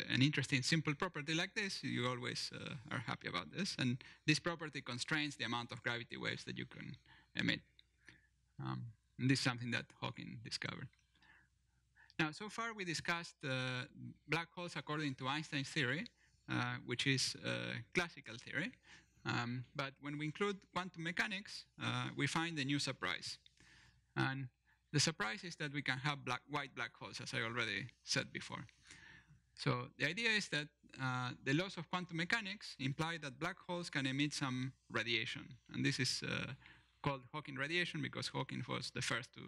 an interesting simple property like this, you always are happy about this. And this property constrains the amount of gravity waves that you can emit. And this is something that Hawking discovered. Now, so far we discussed black holes according to Einstein's theory, which is classical theory. But when we include quantum mechanics, we find a new surprise. And the surprise is that we can have white black holes, as I already said before. So the idea is that the laws of quantum mechanics imply that black holes can emit some radiation. And this is called Hawking radiation because Hawking was the first to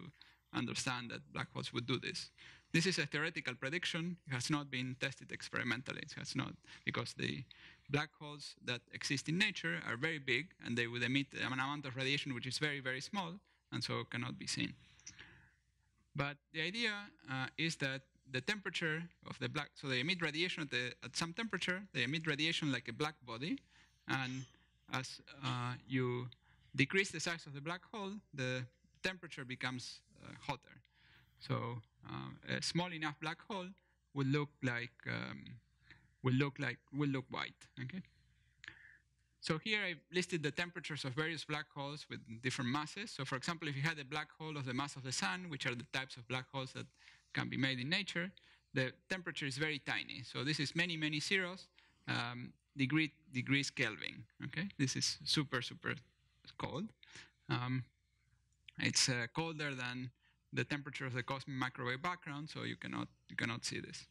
understand that black holes would do this. This is a theoretical prediction. It has not been tested experimentally. It has not, because the black holes that exist in nature are very big, and they would emit an amount of radiation which is very, very small, and so cannot be seen. But the idea is that the temperature of the black, so they emit radiation at some temperature, they emit radiation like a black body, and as you decrease the size of the black hole, the temperature becomes hotter. So a small enough black hole will look white. Okay. So here I've listed the temperatures of various black holes with different masses. So for example, if you had a black hole of the mass of the sun, which are the types of black holes that can be made in nature, the temperature is very tiny. So this is many, many zeros, degrees Kelvin. Okay, this is super, super cold. It's colder than the temperature of the cosmic microwave background, so you cannot see this.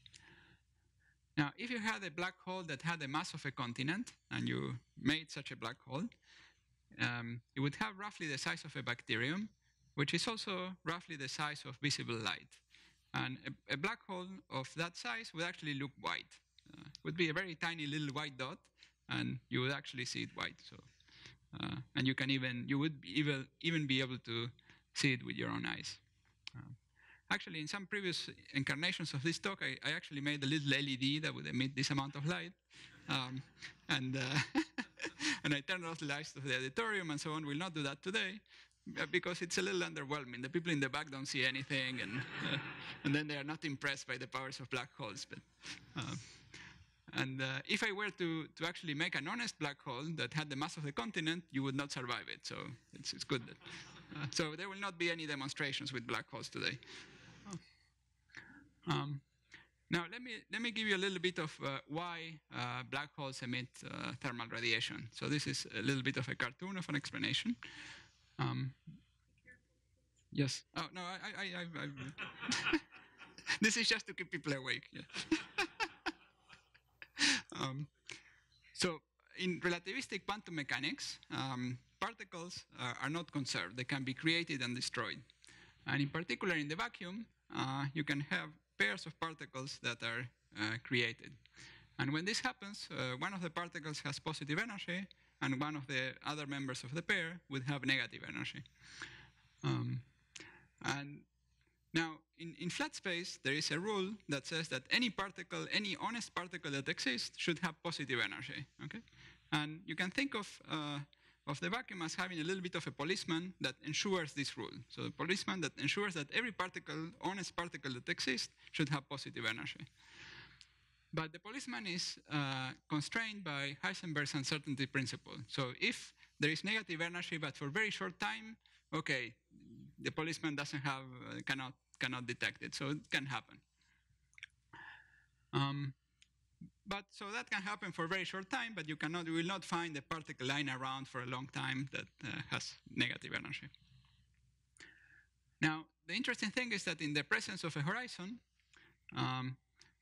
Now, if you had a black hole that had the mass of a continent, and you made such a black hole, it would have roughly the size of a bacterium, which is also roughly the size of visible light. And a black hole of that size would actually look white. It would be a very tiny little white dot, and you would actually see it white. So, and you would even be able to see it with your own eyes. Actually, in some previous incarnations of this talk, I actually made a little LED that would emit this amount of light. And and I turned off the lights of the auditorium and so on. We'll not do that today because it's a little underwhelming. The people in the back don't see anything, and then they are not impressed by the powers of black holes. But if I were to actually make an honest black hole that had the mass of the continent, you would not survive it. So it's good. That, so there will not be any demonstrations with black holes today. Now let me give you a little bit of why black holes emit thermal radiation. So this is a little bit of a cartoon of an explanation. Yes. Oh no, I this is just to keep people awake. Yeah. So in relativistic quantum mechanics, particles are not conserved. They can be created and destroyed. And in particular, in the vacuum, you can have pairs of particles that are created. And when this happens, one of the particles has positive energy, and one of the other members of the pair would have negative energy. And now, in flat space, there is a rule that says that any particle, any honest particle that exists, should have positive energy. Okay? And you can think of the vacuum as having a little bit of a policeman that ensures this rule. So the policeman that ensures that every particle, honest particle that exists, should have positive energy. But the policeman is constrained by Heisenberg's uncertainty principle. So if there is negative energy, but for a very short time, okay, the policeman doesn't have, cannot detect it. So it can happen. But so that can happen for a very short time, but you will not find a particle lying around for a long time that has negative energy. Now, the interesting thing is that in the presence of a horizon,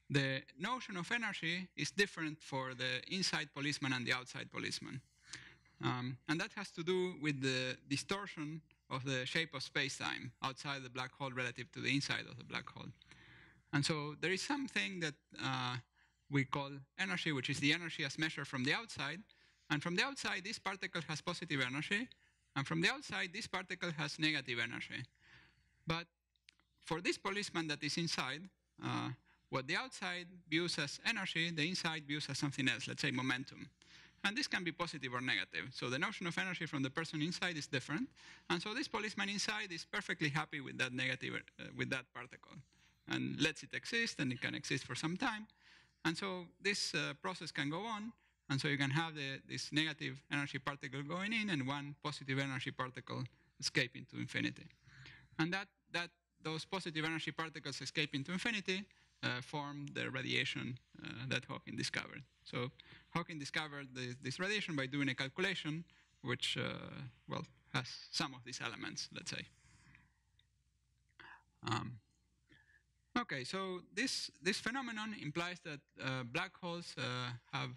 the notion of energy is different for the inside policeman and the outside policeman. And that has to do with the distortion of the shape of space-time outside the black hole relative to the inside of the black hole. And so there is something that we call energy, which is the energy as measured from the outside. And from the outside, this particle has positive energy. And from the outside, this particle has negative energy. But for this policeman that is inside, what the outside views as energy, the inside views as something else, let's say momentum. And this can be positive or negative. So the notion of energy from the person inside is different. And so this policeman inside is perfectly happy with that negative, with that particle, and lets it exist, and it can exist for some time. And so this process can go on. And so you can have this negative energy particle going in and one positive energy particle escaping to infinity. And those positive energy particles escape into infinity form the radiation that Hawking discovered. So Hawking discovered this radiation by doing a calculation which, well, has some of these elements, let's say. Okay, so this phenomenon implies that black holes have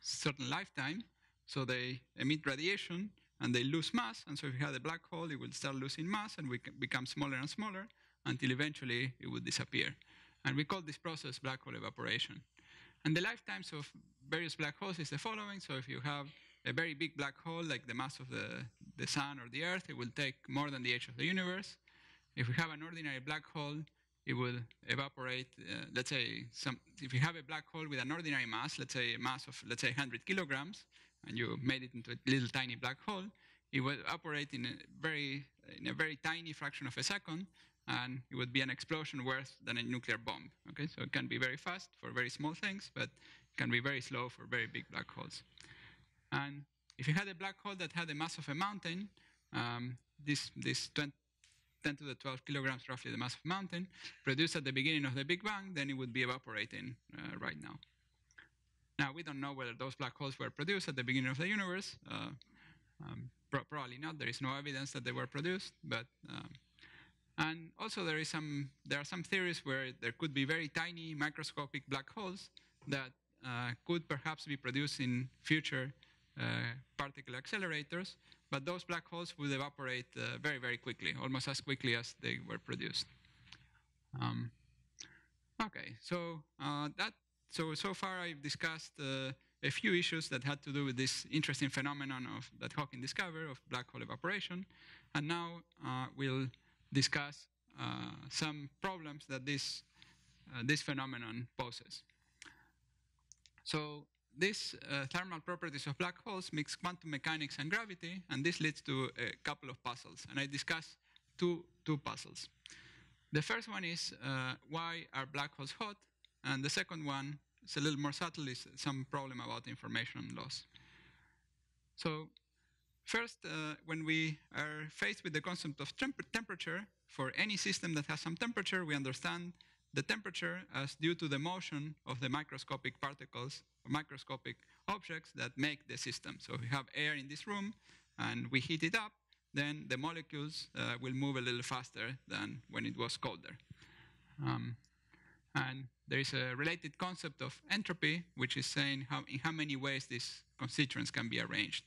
certain lifetime. So they emit radiation and they lose mass. And so if you have a black hole, it will start losing mass and become smaller and smaller until eventually it would disappear. And we call this process black hole evaporation. And the lifetimes of various black holes is the following. So if you have a very big black hole, like the mass of the sun or the earth, it will take more than the age of the universe. If we have an ordinary black hole, it will evaporate, let's say, if you have a black hole with an ordinary mass, let's say a mass of, let's say, 100 kilograms, and you made it into a little tiny black hole, it will evaporate in a very tiny fraction of a second, and it would be an explosion worse than a nuclear bomb. Okay, so it can be very fast for very small things, but it can be very slow for very big black holes. And if you had a black hole that had the mass of a mountain, this 10 to the 12 kilograms, roughly the mass of a mountain, produced at the beginning of the Big Bang, then it would be evaporating right now. Now, we don't know whether those black holes were produced at the beginning of the universe. Probably not. There is no evidence that they were produced. But and also there are some theories where there could be very tiny microscopic black holes that could perhaps be produced in future particle accelerators. But those black holes would evaporate very, very quickly, almost as quickly as they were produced. Okay, so so far I've discussed a few issues that had to do with this interesting phenomenon that Hawking discovered of black hole evaporation, and now we'll discuss some problems that this phenomenon poses. So these thermal properties of black holes mix quantum mechanics and gravity, and this leads to a couple of puzzles. And I discuss two puzzles. The first one is why are black holes hot? And the second one, it's a little more subtle, is some problem about information loss. So first, when we are faced with the concept of temperature, for any system that has some temperature, we understand the temperature as due to the motion of the microscopic particles, or microscopic objects that make the system. So if we have air in this room and we heat it up, then the molecules will move a little faster than when it was colder. And there is a related concept of entropy, which is saying in how many ways these constituents can be arranged.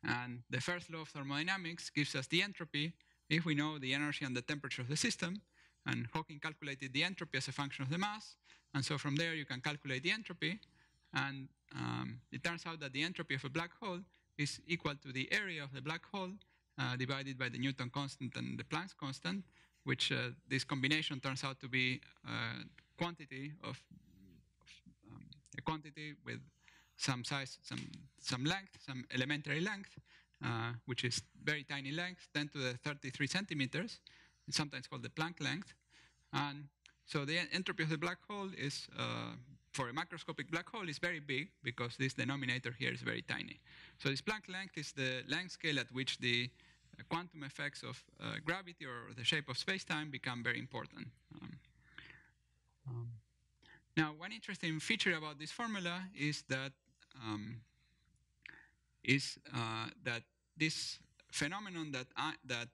And the first law of thermodynamics gives us the entropy if we know the energy and the temperature of the system. And Hawking calculated the entropy as a function of the mass. And so from there, you can calculate the entropy. And it turns out that the entropy of a black hole is equal to the area of the black hole divided by the Newton constant and the Planck's constant, which this combination turns out to be a quantity with some size, some length, some elementary length, which is very tiny length, 10 to the 33 centimeters. It's sometimes called the Planck length. And so the entropy of the black hole is, for a macroscopic black hole, is very big because this denominator here is very tiny. So this Planck length is the length scale at which the quantum effects of gravity or the shape of space-time become very important. Now, one interesting feature about this formula is that this phenomenon that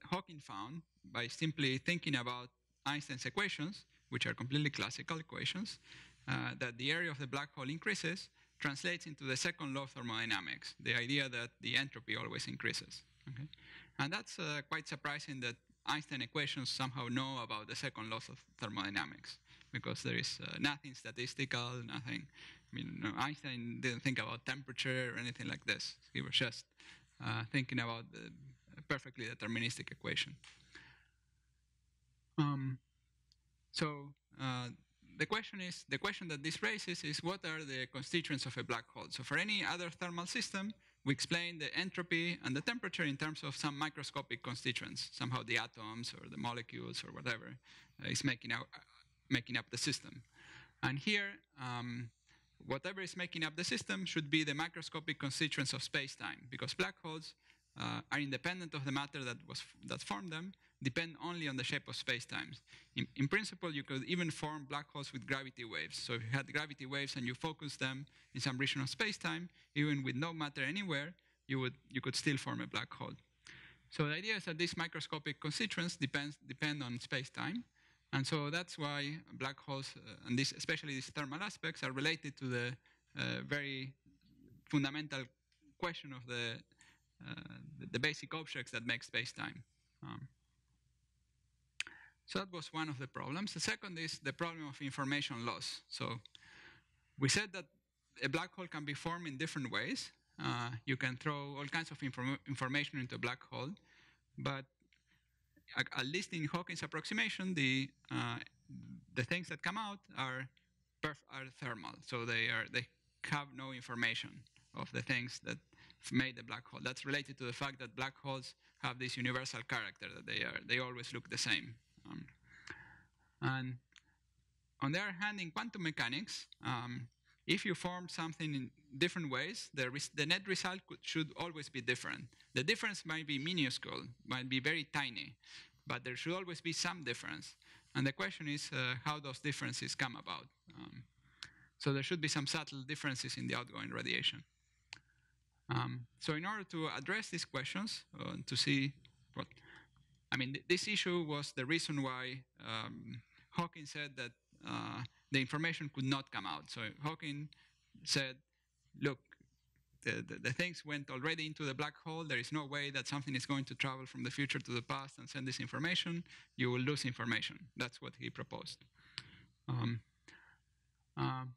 Hawking found by simply thinking about Einstein's equations, which are completely classical equations, that the area of the black hole increases, translates into the second law of thermodynamics, the idea that the entropy always increases. Okay? And that's quite surprising that Einstein equations somehow know about the second law of thermodynamics, because there is nothing statistical, nothing. I mean, Einstein didn't think about temperature or anything like this. He was just thinking about a perfectly deterministic equation. The question that this raises is, what are the constituents of a black hole? So for any other thermal system, we explain the entropy and the temperature in terms of some microscopic constituents, somehow the atoms or the molecules or whatever is making up the system. And here, whatever is making up the system should be the microscopic constituents of space-time, because black holes are independent of the matter that formed them, depend only on the shape of space-times. In principle, you could even form black holes with gravity waves. So if you had gravity waves and you focus them in some region of space-time, even with no matter anywhere, you could still form a black hole. So the idea is that these microscopic constituents depend on space-time. And so that's why black holes, and especially these thermal aspects, are related to the very fundamental question of the basic objects that make space-time. So that was one of the problems. The second is the problem of information loss. So we said that a black hole can be formed in different ways. You can throw all kinds of information into a black hole, but at least in Hawking's approximation, the things that come out are thermal. So they have no information of the things that made the black hole. That's related to the fact that black holes have this universal character, that they always look the same. And on the other hand, in quantum mechanics, if you form something in different ways, the net result should always be different. The difference might be minuscule, might be very tiny, but there should always be some difference. And the question is how those differences come about. So there should be some subtle differences in the outgoing radiation. So in order to address these questions, to see what, this issue was the reason why Hawking said that the information could not come out. So Hawking said, look, the things went already into the black hole. There is no way that something is going to travel from the future to the past and send this information. You will lose information. That's what he proposed.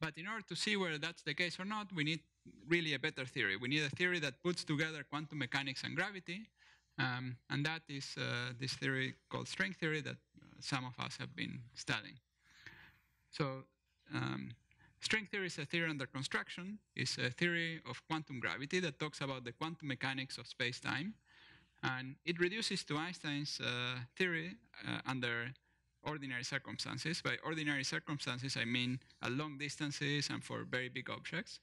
But in order to see whether that's the case or not, we need really a better theory. We need a theory that puts together quantum mechanics and gravity And that is this theory called string theory that some of us have been studying. So string theory is a theory under construction. It's a theory of quantum gravity that talks about the quantum mechanics of space-time. And it reduces to Einstein's theory under ordinary circumstances. By ordinary circumstances, I mean at long distances and for very big objects.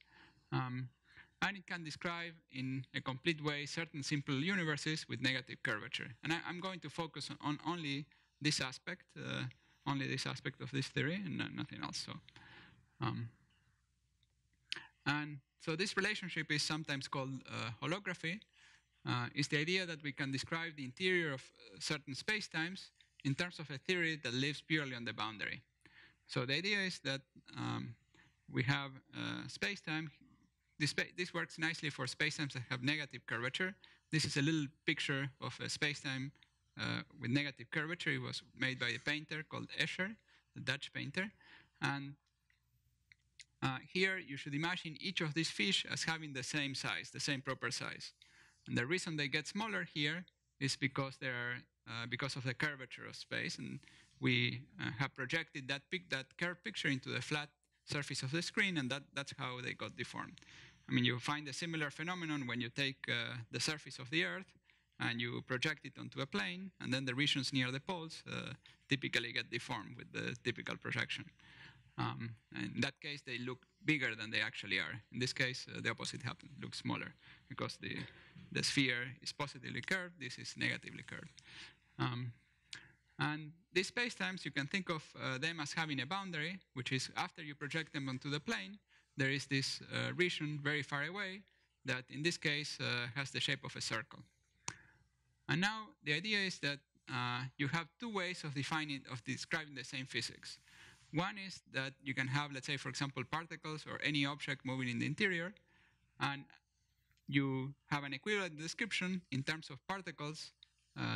And it can describe in a complete way certain simple universes with negative curvature. And I'm going to focus on only this aspect of this theory and nothing else. And so this relationship is sometimes called holography. It's the idea that we can describe the interior of certain spacetimes in terms of a theory that lives purely on the boundary. So the idea is that we have spacetime. This works nicely for spacetimes that have negative curvature. This is a little picture of a spacetime with negative curvature. It was made by a painter called Escher, a Dutch painter. And here you should imagine each of these fish as having the same size, the same proper size. And the reason they get smaller here is because they are because of the curvature of space, and we have projected that curved picture into the flat surface of the screen, and that's how they got deformed. I mean, you find a similar phenomenon when you take the surface of the Earth and you project it onto a plane, and then the regions near the poles typically get deformed with the typical projection. In that case, they look bigger than they actually are. In this case, the opposite happens, look smaller, because the sphere is positively curved, this is negatively curved. And these spacetimes, you can think of them as having a boundary, which is after you project them onto the plane, there is this region very far away that in this case has the shape of a circle. And now the idea is that you have two ways of describing the same physics. One is that you can have, let's say, for example, particles or any object moving in the interior, and you have an equivalent description in terms of particles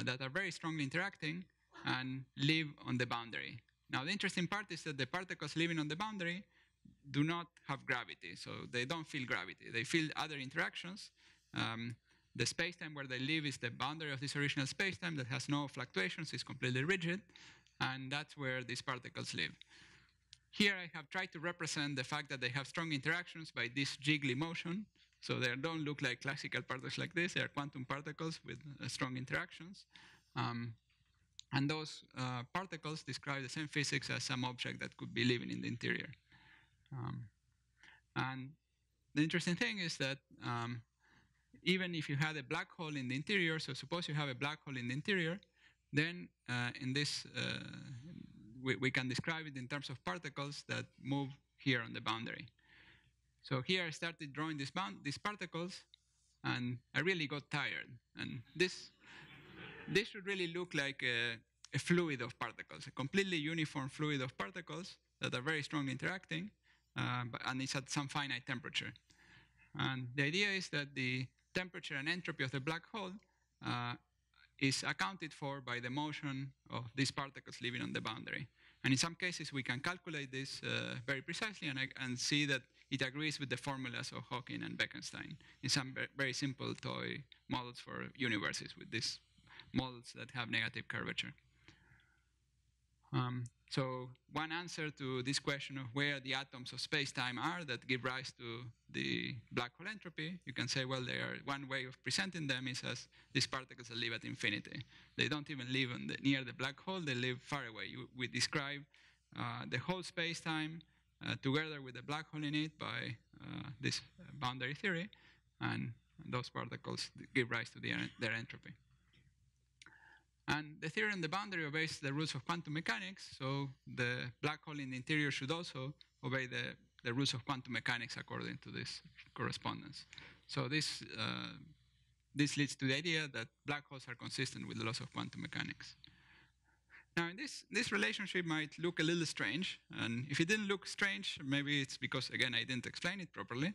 that are very strongly interacting and live on the boundary. Now, the interesting part is that the particles living on the boundary do not have gravity, so they don't feel gravity. They feel other interactions. The spacetime where they live is the boundary of this original spacetime that has no fluctuations, is completely rigid, and that's where these particles live. Here I have tried to represent the fact that they have strong interactions by this jiggly motion. So they don't look like classical particles like this. They are quantum particles with strong interactions. And those particles describe the same physics as some object that could be living in the interior. And the interesting thing is that even if you had a black hole in the interior, so suppose you have a black hole in the interior, then in this, we can describe it in terms of particles that move here on the boundary. So here I started drawing these particles, and I really got tired. And this should really look like a fluid of particles, a completely uniform fluid of particles that are very strongly interacting, and it's at some finite temperature. And the idea is that the temperature and entropy of the black hole is accounted for by the motion of these particles living on the boundary. And in some cases, we can calculate this very precisely and see that it agrees with the formulas of Hawking and Bekenstein in some very simple toy models for universes with these models that have negative curvature. So one answer to this question of where the atoms of space-time are that give rise to the black hole entropy, you can say, well, one way of presenting them is as these particles that live at infinity. They don't even live near the black hole, they live far away. We describe the whole space-time together with the black hole in it by this boundary theory, and those particles give rise to their entropy. And the theory on the boundary obeys the rules of quantum mechanics, so the black hole in the interior should also obey the rules of quantum mechanics according to this correspondence. So this leads to the idea that black holes are consistent with the laws of quantum mechanics. Now, this relationship might look a little strange, and if it didn't look strange, maybe it's because, again, I didn't explain it properly.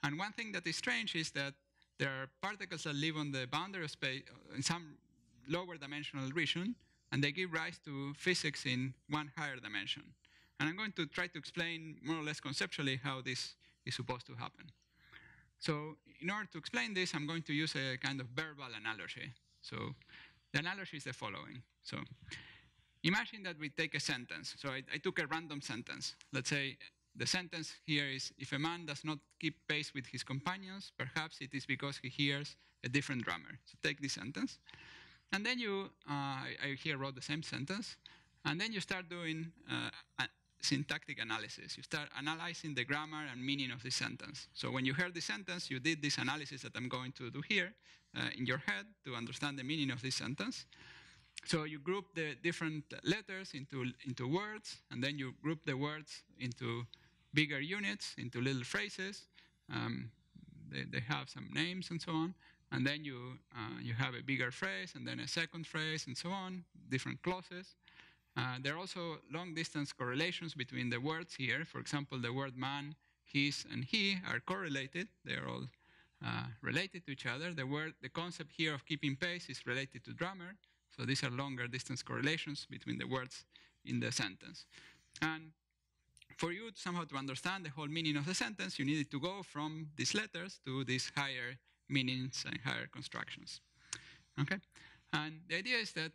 And one thing that is strange is that there are particles that live on the boundary of space in some lower dimensional region, and they give rise to physics in one higher dimension. And I'm going to try to explain more or less conceptually how this is supposed to happen. So in order to explain this, I'm going to use a kind of verbal analogy. So the analogy is the following. So imagine that we take a sentence. So I took a random sentence. Let's say the sentence here is, if a man does not keep pace with his companions, perhaps it is because he hears a different drummer. So take this sentence. And then I here wrote the same sentence. And then you start doing syntactic analysis. You start analyzing the grammar and meaning of this sentence. So when you heard this sentence, you did this analysis that I'm going to do here in your head to understand the meaning of this sentence. So you group the different letters into words, and then you group the words into bigger units, into little phrases. They have some names and so on. And then you have a bigger phrase, and then a second phrase, and so on, different clauses. There are also long-distance correlations between the words here. For example, the word man, his, and he are correlated. They are all related to each other. The concept here of keeping pace is related to drummer. So these are longer distance correlations between the words in the sentence. And for you somehow to understand the whole meaning of the sentence, you needed to go from these letters to these higher meanings and higher constructions. Okay? And the idea is that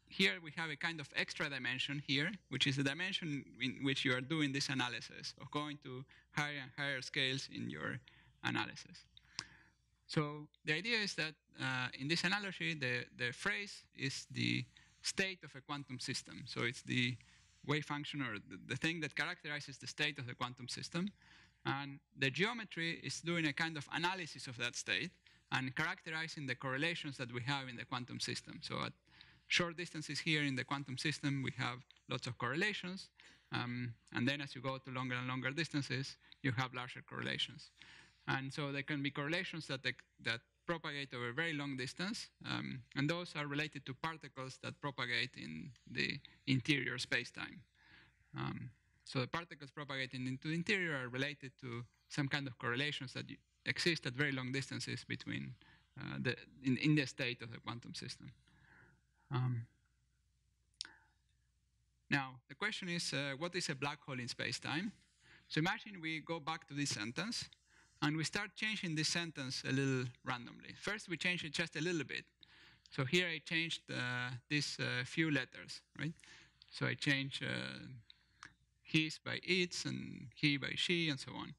here we have a kind of extra dimension here, which is the dimension in which you are doing this analysis, of going to higher and higher scales in your analysis. So the idea is that in this analogy, the phrase is the state of a quantum system. So it's the wave function, or the thing that characterizes the state of the quantum system. And the geometry is doing a kind of analysis of that state and characterizing the correlations that we have in the quantum system. So at short distances here in the quantum system, we have lots of correlations. And then as you go to longer and longer distances, you have larger correlations. And so there can be correlations that propagate over a very long distance. And those are related to particles that propagate in the interior spacetime. So the particles propagating into the interior are related to some kind of correlations that exist at very long distances between in the state of the quantum system. Now, the question is, what is a black hole in spacetime? So imagine we go back to this sentence, and we start changing this sentence a little randomly. First, we change it just a little bit. So here I changed these few letters, right? So I change his by its, and he by she, and so on.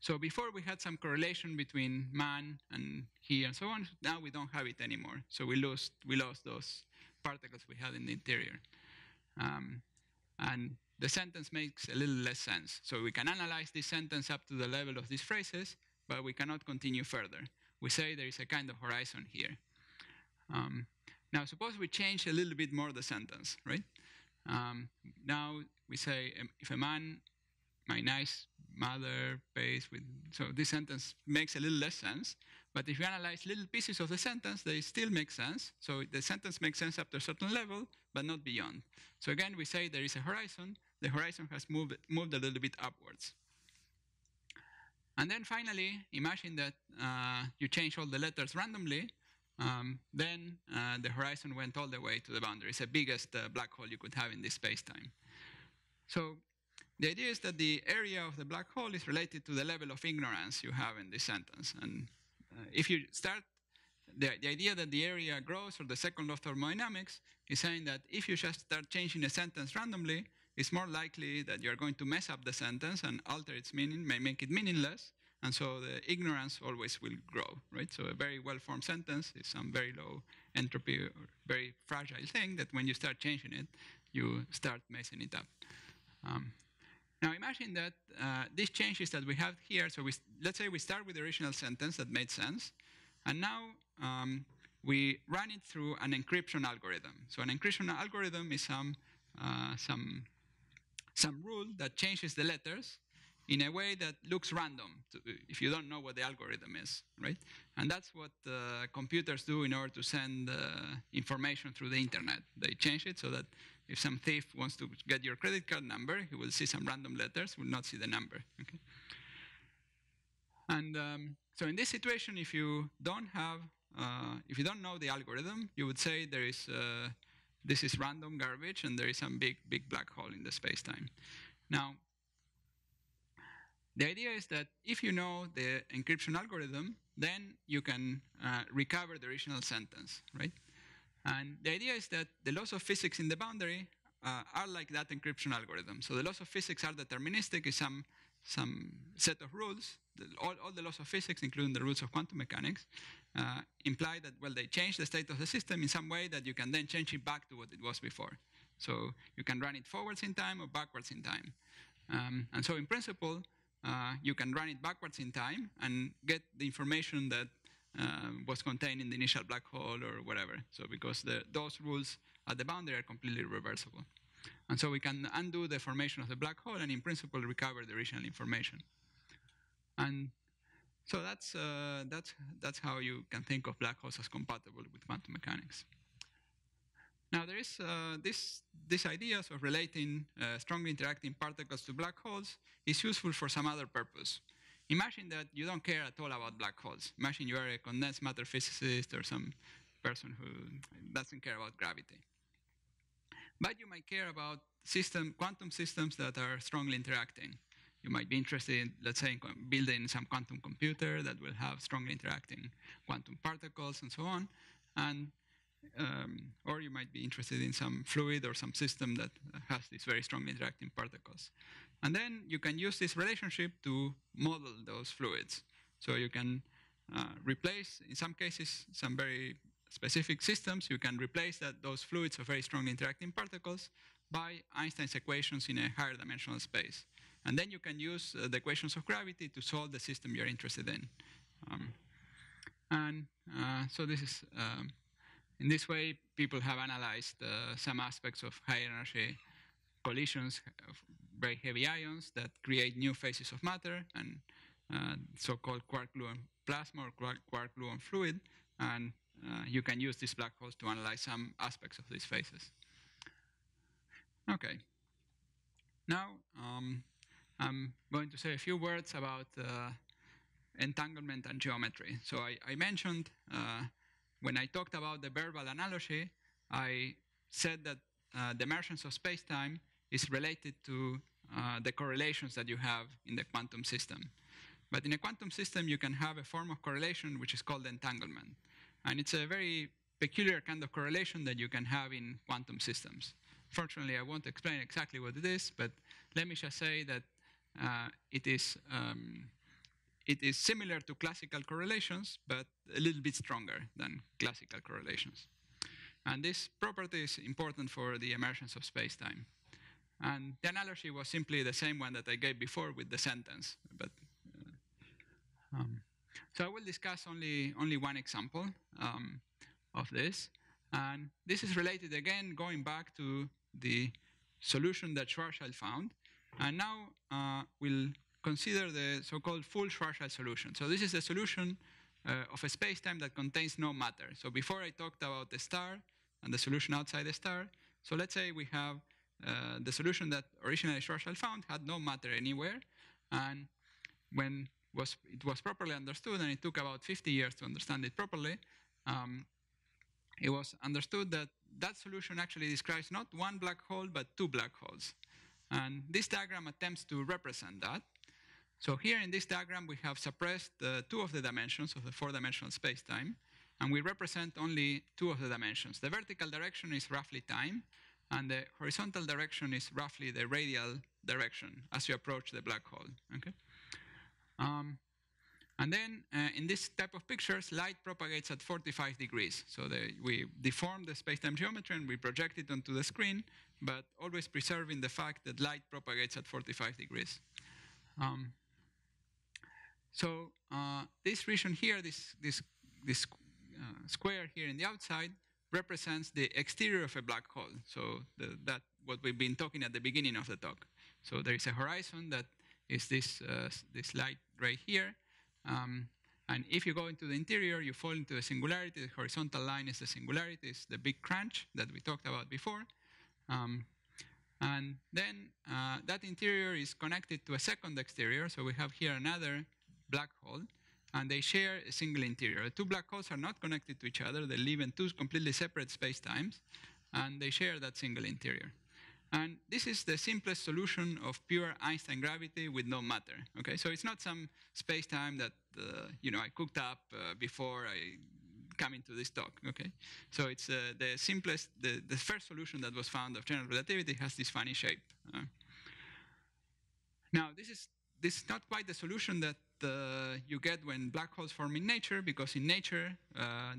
So before we had some correlation between man and he and so on. Now we don't have it anymore. So we lost those particles we had in the interior. And the sentence makes a little less sense. So we can analyze this sentence up to the level of these phrases, but we cannot continue further. We say there is a kind of horizon here. Now suppose we change a little bit more the sentence, right? Now we say, if a man, my nice mother pays with, so this sentence makes a little less sense, but if you analyze little pieces of the sentence, they still make sense. So the sentence makes sense up to a certain level, but not beyond. So again, we say there is a horizon. The horizon has moved a little bit upwards. And then finally, imagine that you change all the letters randomly. Then the horizon went all the way to the boundary. It's the biggest black hole you could have in this space-time. So the idea is that the area of the black hole is related to the level of ignorance you have in this sentence. And if you start, the idea that the area grows, or the second law of thermodynamics, is saying that if you just start changing a sentence randomly, it's more likely that you're going to mess up the sentence and alter its meaning, may make it meaningless. And so the ignorance always will grow, right? So a very well-formed sentence is some very low entropy or very fragile thing that when you start changing it, you start messing it up. Now imagine that these changes that we have here, so let's say we start with the original sentence that made sense, and now we run it through an encryption algorithm. So an encryption algorithm is some rule that changes the letters in a way that looks random if you don't know what the algorithm is, right? And that's what computers do in order to send information through the internet. They change it so that if some thief wants to get your credit card number, he will see some random letters, will not see the number, okay? And so in this situation, if you don't know the algorithm, you would say there is this is random garbage, and there is some big black hole in the space-time. Now, The idea is that if you know the encryption algorithm, then you can recover the original sentence, right? And the idea is that the laws of physics in the boundary are like that encryption algorithm. So the laws of physics are deterministic, is some set of rules. All the laws of physics, including the rules of quantum mechanics, imply that, well, they change the state of the system in some way that you can then change it back to what it was before. So you can run it forwards in time or backwards in time. And so in principle, you can run it backwards in time and get the information that was contained in the initial black hole or whatever. So because those rules at the boundary are completely reversible. And so we can undo the formation of the black hole and in principle recover the original information. And so that's how you can think of black holes as compatible with quantum mechanics. Now there is these ideas of relating strongly interacting particles to black holes is useful for some other purpose. Imagine that you don't care at all about black holes. Imagine you are a condensed matter physicist or some person who doesn't care about gravity. But you might care about quantum systems that are strongly interacting. You might be interested in, let's say, in building some quantum computer that will have strongly interacting quantum particles and so on. And or you might be interested in some fluid or some system that has these very strongly interacting particles. And then you can use this relationship to model those fluids. So you can replace, in some cases, some very specific systems, you can replace those fluids of very strongly interacting particles by Einstein's equations in a higher dimensional space. And then you can use the equations of gravity to solve the system you're interested in. So this is, in this way, people have analyzed some aspects of high energy collisions of very heavy ions that create new phases of matter, and so-called quark-gluon plasma or quark-gluon fluid. And you can use these black holes to analyze some aspects of these phases. Okay. Now, I'm going to say a few words about entanglement and geometry. So I mentioned, when I talked about the verbal analogy, I said that the emergence of space-time is related to the correlations that you have in the quantum system. But in a quantum system, you can have a form of correlation which is called entanglement. And it's a very peculiar kind of correlation that you can have in quantum systems. Fortunately, I won't explain exactly what it is, but let me just say that it is similar to classical correlations, but a little bit stronger than classical correlations. And this property is important for the emergence of space-time. And the analogy was simply the same one that I gave before with the sentence. But so I will discuss only one example of this. And this is related, again, going back to the solution that Schwarzschild found. And now we'll consider the so-called full Schwarzschild solution. So this is a solution of a space-time that contains no matter. So before I talked about the star and the solution outside the star. So let's say we have the solution that originally Schwarzschild found had no matter anywhere. And when it was properly understood, and it took about 50 years to understand it properly, it was understood that that solution actually describes not one black hole, but two black holes. And this diagram attempts to represent that. So here in this diagram, we have suppressed two of the dimensions of the four-dimensional space-time, and we represent only two of the dimensions. The vertical direction is roughly time, and the horizontal direction is roughly the radial direction as you approach the black hole. Okay? And then in this type of pictures, light propagates at 45 degrees. So we deform the space-time geometry and we project it onto the screen, but always preserving the fact that light propagates at 45 degrees. So this region here, this square here in the outside, represents the exterior of a black hole. So that what we've been talking at the beginning of the talk. So there is a horizon that is this light right here. And if you go into the interior, you fall into the singularity. The horizontal line is the singularity, it's the big crunch that we talked about before. And then that interior is connected to a second exterior. So we have here another black hole, and they share a single interior. The two black holes are not connected to each other. They live in two completely separate spacetimes, and they share that single interior. And this is the simplest solution of pure Einstein gravity with no matter. Okay, so it's not some space-time that I cooked up before I come into this talk. Okay, so it's the simplest, the first solution that was found of general relativity has this funny shape. Now this is not quite the solution that you get when black holes form in nature, because in nature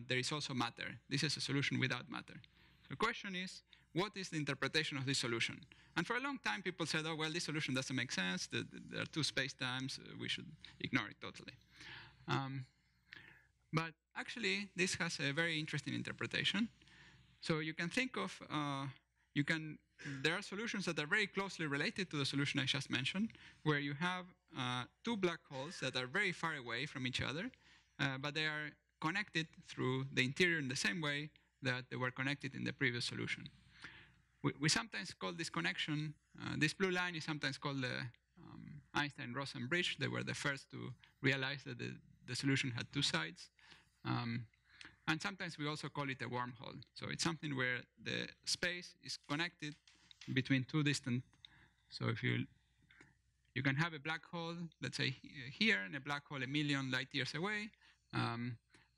there is also matter. This is a solution without matter. So the question is, what is the interpretation of this solution? And for a long time, people said, oh, well, this solution doesn't make sense. There are two space-times. We should ignore it totally. But actually, this has a very interesting interpretation. So you can think of, there are solutions that are very closely related to the solution I just mentioned, where you have two black holes that are very far away from each other, but they are connected through the interior in the same way that they were connected in the previous solution. We sometimes call this connection, this blue line is sometimes called the Einstein-Rosen bridge. They were the first to realize that the solution had two sides. And sometimes we also call it a wormhole. So it's something where the space is connected between two distant. So if you can have a black hole, let's say here, and a black hole 1 million light years away.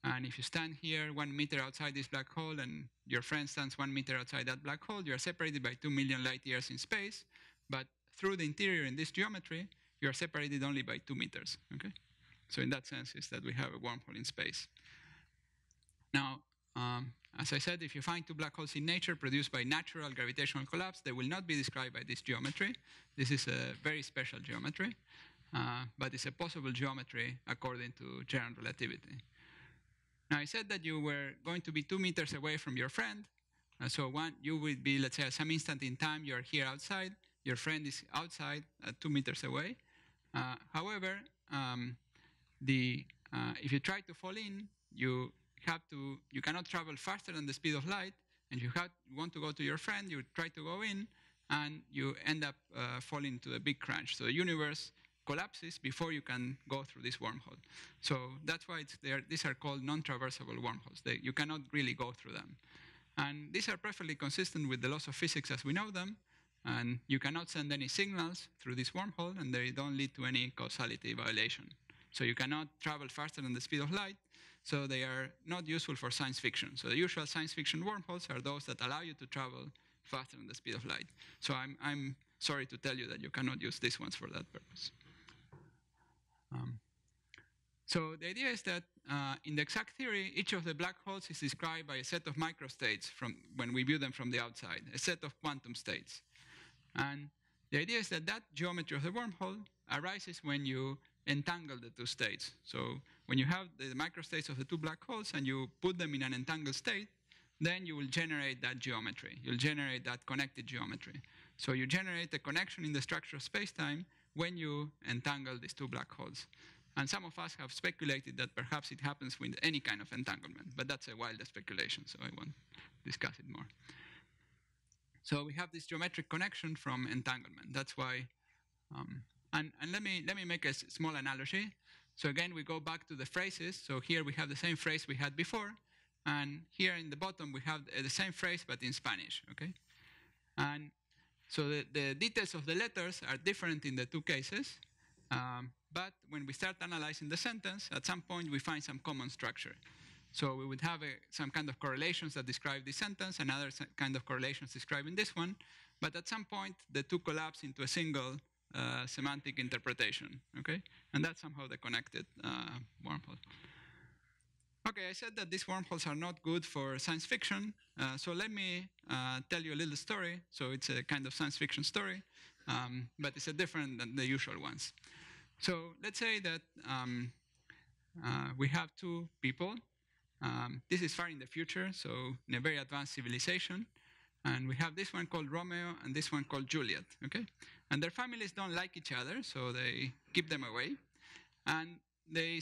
And if you stand here 1 meter outside this black hole and your friend stands 1 meter outside that black hole, you are separated by 2 million light years in space. But through the interior in this geometry, you are separated only by 2 meters. Okay? So in that sense, is that we have a wormhole in space. Now, as I said, if you find two black holes in nature produced by natural gravitational collapse, they will not be described by this geometry. This is a very special geometry, but it's a possible geometry according to general relativity. Now, I said that you were going to be 2 meters away from your friend. So you would be, let's say, at some instant in time, you're here outside. Your friend is outside at 2 meters away. However, if you try to fall in, you cannot travel faster than the speed of light. And you want to go to your friend, you try to go in, and you end up falling into a big crunch. So the universe collapses before you can go through this wormhole. So that's why these are called non-traversable wormholes. You cannot really go through them. And these are perfectly consistent with the laws of physics as we know them. And you cannot send any signals through this wormhole, and they don't lead to any causality violation. So you cannot travel faster than the speed of light. So they are not useful for science fiction. So the usual science fiction wormholes are those that allow you to travel faster than the speed of light. So I'm sorry to tell you that you cannot use these ones for that purpose. So the idea is that in the exact theory, each of the black holes is described by a set of microstates from when we view them from the outside, a set of quantum states. And the idea is that that geometry of the wormhole arises when you entangle the two states. So when you have the microstates of the two black holes and you put them in an entangled state, then you will generate that geometry. You'll generate that connected geometry. So you generate a connection in the structure of space-time when you entangle these two black holes. And some of us have speculated that perhaps it happens with any kind of entanglement, but that's a wild speculation, so I won't discuss it more. So we have this geometric connection from entanglement. That's why, and let me make a small analogy. So again, we go back to the phrases. So here we have the same phrase we had before, and here in the bottom we have the same phrase but in Spanish, okay? And so the details of the letters are different in the two cases, but when we start analyzing the sentence, at some point we find some common structure. So we would have some kind of correlations that describe this sentence, and other kind of correlations describing this one, but at some point the two collapse into a single semantic interpretation, okay? And that's somehow the connected wormhole. Okay, I said that these wormholes are not good for science fiction, so let me tell you a little story. So it's a kind of science fiction story, but it's different than the usual ones. So let's say that we have two people. This is far in the future, so in a very advanced civilization. And we have this one called Romeo and this one called Juliet, okay? And their families don't like each other, so they keep them away. And they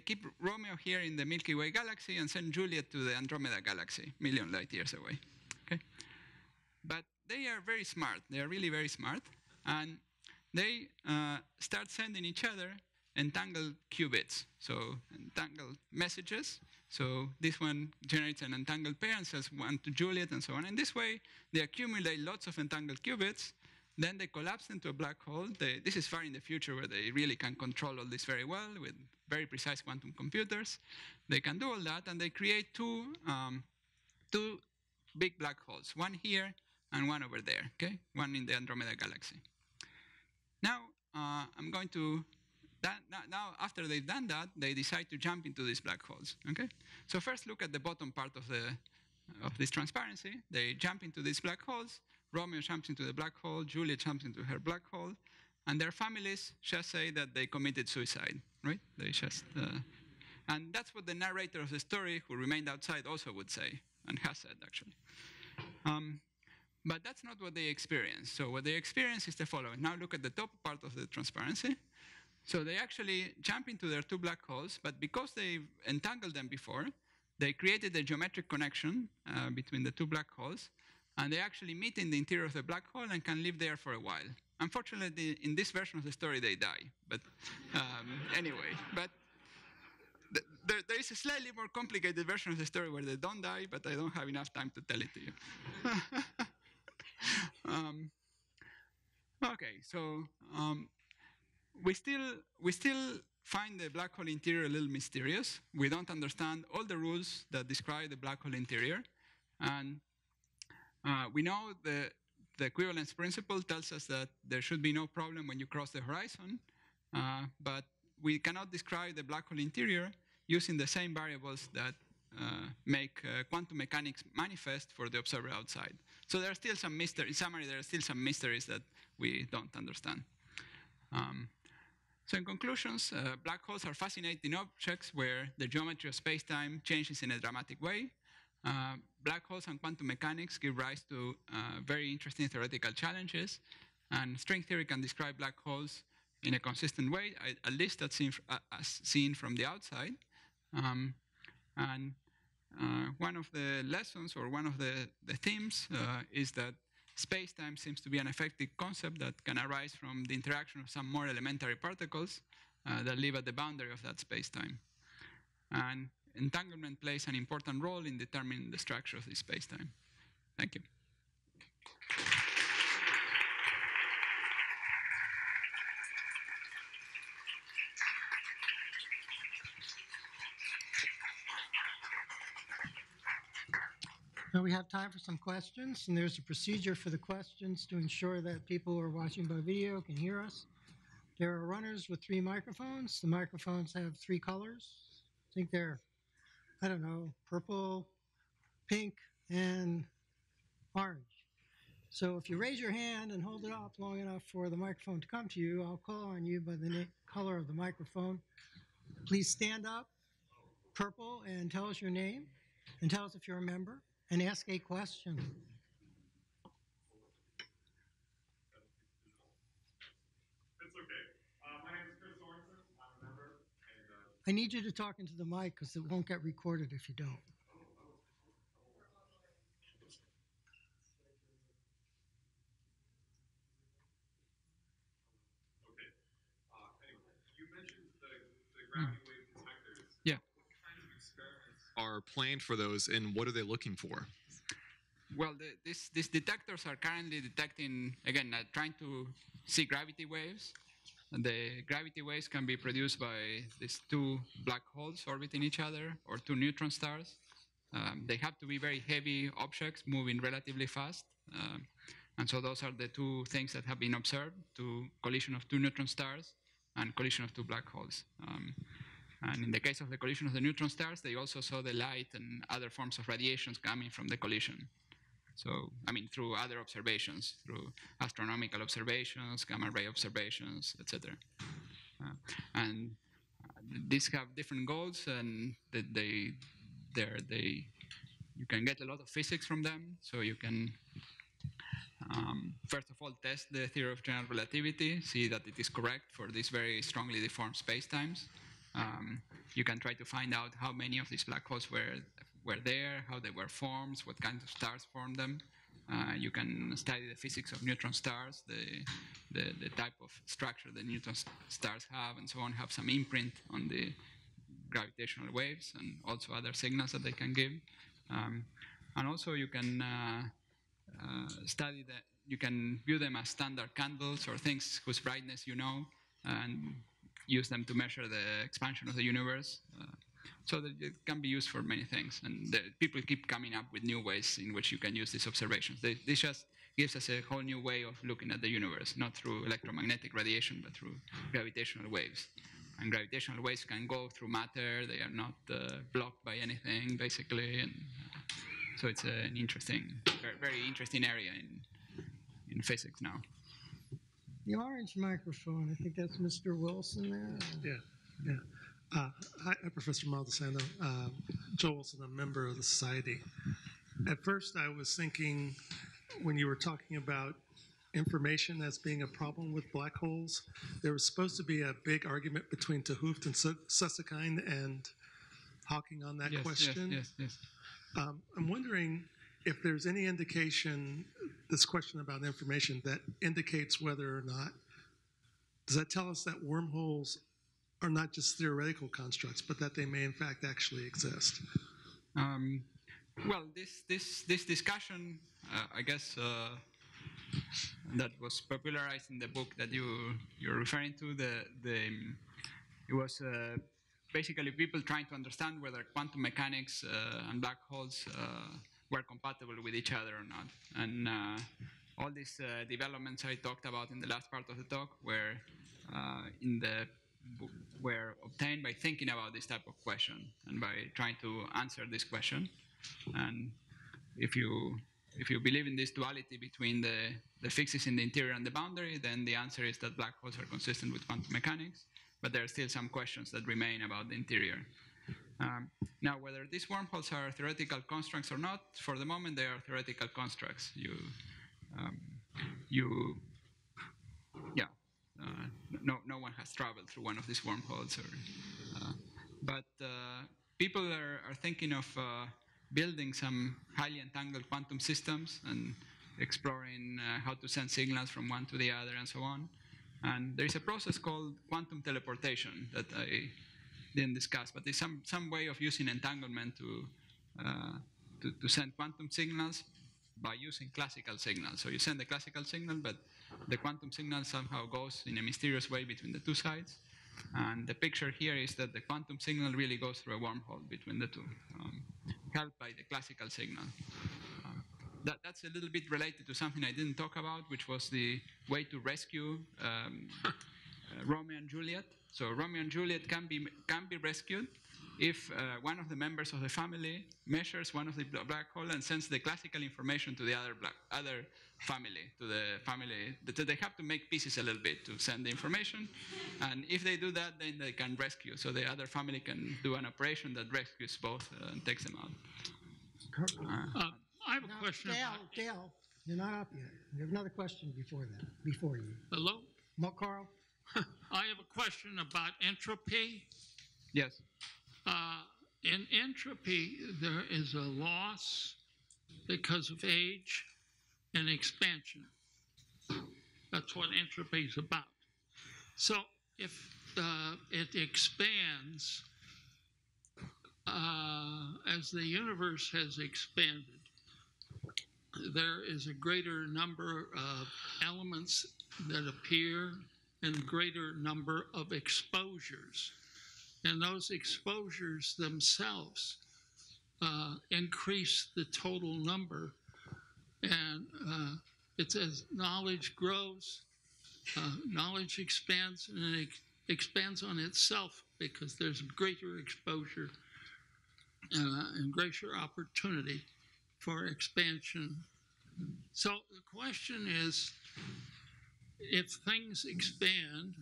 keep Romeo here in the Milky Way galaxy and send Juliet to the Andromeda galaxy, million light years away, okay? But they are very smart. They are really very smart. And they start sending each other entangled qubits, so entangled messages. So this one generates an entangled pair and says 1 to Juliet and so on. And this way, they accumulate lots of entangled qubits. Then they collapse into a black hole. This is far in the future where they really can control all this very well with very precise quantum computers. They can do all that, and they create two big black holes, one here and one over there, okay? One in the Andromeda galaxy. Now, I'm going to, now after they've done that, they decide to jump into these black holes, okay? So first look at the bottom part of this transparency. They jump into these black holes. Romeo jumps into the black hole. Juliet jumps into her black hole. And their families just say that they committed suicide, right? They just, and that's what the narrator of the story, who remained outside, also would say, and has said, actually. But that's not what they experience. So what they experience is the following. Now look at the top part of the transparency. So they actually jump into their two black holes, but because they entangled them before, they created a geometric connection between the two black holes, and they actually meet in the interior of the black hole and can live there for a while. Unfortunately, in this version of the story, they die. But anyway, but there is a slightly more complicated version of the story where they don't die, but I don't have enough time to tell it to you. Okay, so we still find the black hole interior a little mysterious. We don't understand all the rules that describe the black hole interior, and we know the equivalence principle tells us that there should be no problem when you cross the horizon, but we cannot describe the black hole interior using the same variables that make quantum mechanics manifest for the observer outside. So there are still some mysteries. In summary, there are still some mysteries that we don't understand. So in conclusions, black holes are fascinating objects where the geometry of space-time changes in a dramatic way. Black holes and quantum mechanics give rise to very interesting theoretical challenges, and string theory can describe black holes in a consistent way, at least as seen from the outside. And one of the lessons, or one of the themes, is that space-time seems to be an effective concept that can arise from the interaction of some more elementary particles that live at the boundary of that space-time. And entanglement plays an important role in determining the structure of this space-time. Thank you. Now we have time for some questions, and there's a procedure for the questions to ensure that people who are watching by video can hear us. There are runners with 3 microphones. The microphones have 3 colors. I think they're, I don't know, purple, pink, and orange. So if you raise your hand and hold it up long enough for the microphone to come to you, I'll call on you by the color of the microphone. Please stand up, purple, and tell us your name, and tell us if you're a member, and ask a question. It's okay. My name is Chris Sorensen. I'm a member. And, I need you to talk into the mic because it won't get recorded if you don't. okay. Anyway, you mentioned the gravity wave detectors. Yeah. What kind of experiments are planned for those, and what are they looking for? Well, these detectors are currently detecting, again, trying to see gravity waves. And the gravity waves can be produced by these 2 black holes orbiting each other, or 2 neutron stars. They have to be very heavy objects moving relatively fast. And so those are the 2 things that have been observed: collision of 2 neutron stars and collision of 2 black holes. And in the case of the collision of the neutron stars, they also saw the light and other forms of radiations coming from the collision. So, I mean, through other observations, through astronomical observations, gamma ray observations, etc. And these have different goals, and you can get a lot of physics from them. So you can, first of all, test the theory of general relativity, see that it is correct for these very strongly deformed spacetimes. You can try to find out how many of these black holes were there, how they were formed, what kinds of stars formed them. You can study the physics of neutron stars, the type of structure the neutron stars have, and so on, have some imprint on the gravitational waves and also other signals that they can give. And also you can study that. You can view them as standard candles or things whose brightness you know, and use them to measure the expansion of the universe. So that it can be used for many things. And people keep coming up with new ways in which you can use these observations. This just gives us a whole new way of looking at the universe, not through electromagnetic radiation, but through gravitational waves. And gravitational waves can go through matter. They are not blocked by anything, basically. And so it's an interesting, very, very interesting area in physics now. The orange microphone, I think that's Mr. Wilson there. Yeah. Hi, Professor Maldacena. Joe Wilson, a member of the Society. At first, I was thinking when you were talking about information as being a problem with black holes, there was supposed to be a big argument between 't Hooft and Susskind and Hawking on that question. Yes. I'm wondering if there's any indication, this question about information, that indicates whether or not, does that tell us that wormholes are not just theoretical constructs, but that they may in fact actually exist? Well, this discussion, I guess, that was popularized in the book that you're referring to. It was basically people trying to understand whether quantum mechanics and black holes were compatible with each other or not. And all these developments I talked about in the last part of the talk were were obtained by thinking about this type of question and by trying to answer this question. And if you believe in this duality between the fixes in the interior and the boundary, then the answer is that black holes are consistent with quantum mechanics, but there are still some questions that remain about the interior. Now, whether these wormholes are theoretical constructs or not, for the moment they are theoretical constructs. No one has traveled through one of these wormholes, but people are thinking of building some highly entangled quantum systems and exploring how to send signals from one to the other and so on. And there is a process called quantum teleportation that I didn't discuss, but there's some way of using entanglement to send quantum signals by using classical signals. So you send the classical signal, but the quantum signal somehow goes in a mysterious way between the two sides. And the picture here is that the quantum signal really goes through a wormhole between the two, helped by the classical signal. That's a little bit related to something I didn't talk about, which was the way to rescue Romeo and Juliet. So Romeo and Juliet can be rescued if one of the members of the family measures one of the black hole and sends the classical information to the other family, to the family. They have to make pieces a little bit to send the information, and if they do that, then they can rescue. So the other family can do an operation that rescues both and takes them out. I have a question. Dale, you're not up yet. You have another question before you. Hello? Carl? I have a question about entropy. Yes. In entropy, there is a loss because of age and expansion. That's what entropy is about. So if it expands as the universe has expanded, there is a greater number of elements that appear and a greater number of exposures. And those exposures themselves increase the total number. And it's as knowledge grows, knowledge expands, and it expands on itself because there's greater exposure and greater opportunity for expansion. So the question is, if things expand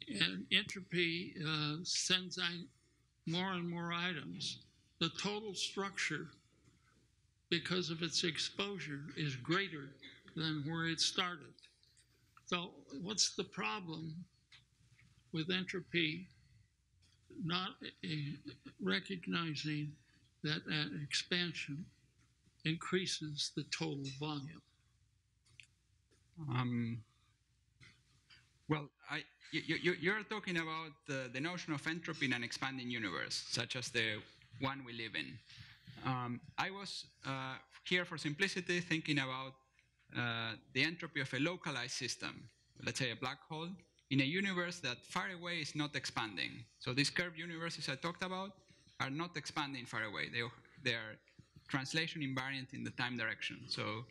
and entropy sends out more and more items, the total structure, because of its exposure, is greater than where it started. So what's the problem with entropy not recognizing that expansion increases the total volume? Well, you're talking about the notion of entropy in an expanding universe, such as the one we live in. I was here for simplicity thinking about the entropy of a localized system, let's say a black hole, in a universe that far away is not expanding. So these curved universes I talked about are not expanding far away. They are translation invariant in the time direction. So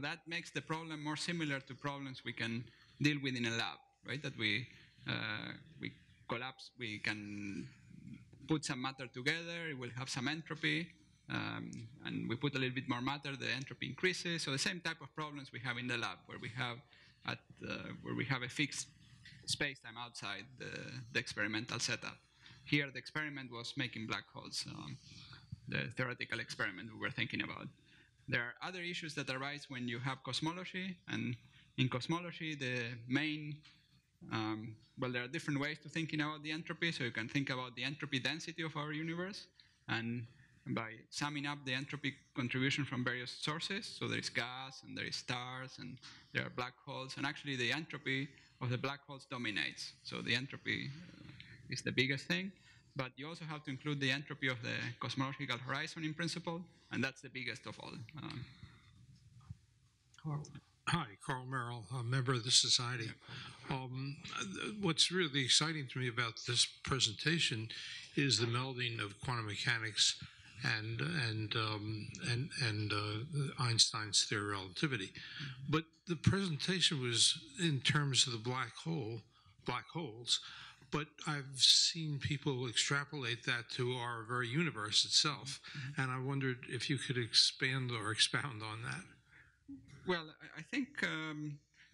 that makes the problem more similar to problems we can deal with in a lab, right? That we collapse, we can put some matter together, it will have some entropy, and we put a little bit more matter, the entropy increases. So the same type of problems we have in the lab, where we have a fixed space-time outside the experimental setup. Here, the experiment was making black holes, the theoretical experiment we were thinking about. There are other issues that arise when you have cosmology, and in cosmology, the main well, there are different ways to thinking about the entropy. So you can think about the entropy density of our universe, and by summing up the entropy contribution from various sources. So there is gas, and there is stars, and there are black holes, and actually the entropy of the black holes dominates. So the entropy is the biggest thing. But you also have to include the entropy of the cosmological horizon in principle, and that's the biggest of all. Carl. Hi, Carl Merrill, a member of the Society. What's really exciting to me about this presentation is the melding of quantum mechanics and Einstein's theory of relativity. But the presentation was in terms of the black holes. But I've seen people extrapolate that to our very universe itself, and I wondered if you could expand or expound on that. Well, I think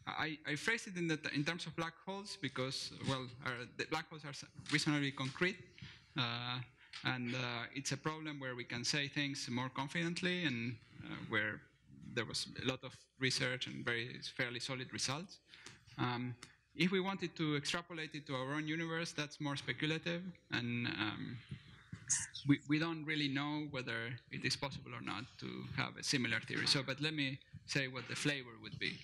I phrased it in terms of black holes because, well, the black holes are reasonably concrete, and it's a problem where we can say things more confidently, and where there was a lot of research and fairly solid results. If we wanted to extrapolate it to our own universe, that's more speculative, and we don't really know whether it is possible or not to have a similar theory. So, but let me say what the flavor would be.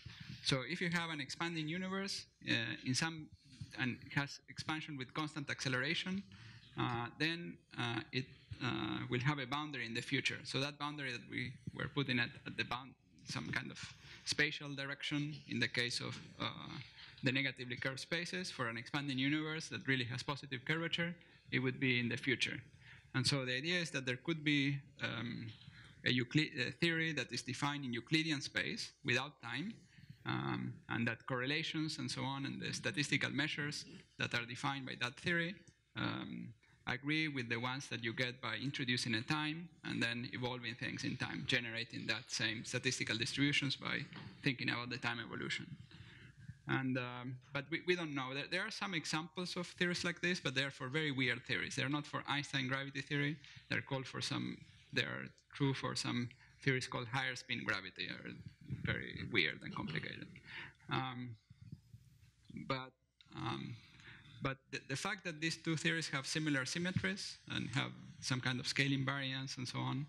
So if you have an expanding universe and it has expansion with constant acceleration, then it will have a boundary in the future. So that boundary that we were putting at the some kind of spatial direction in the case of the negatively curved spaces for an expanding universe that really has positive curvature, it would be in the future. And so the idea is that there could be a theory that is defined in Euclidean space without time, and that correlations and so on and the statistical measures that are defined by that theory agree with the ones that you get by introducing a time and then evolving things in time, generating that same statistical distributions by thinking about the time evolution. And but we don't know. There are some examples of theories like this, but they're for very weird theories. They're not for Einstein gravity theory. They are true for some theories called higher spin gravity, are very weird and complicated. But the fact that these two theories have similar symmetries and have some kind of scale invariance and so on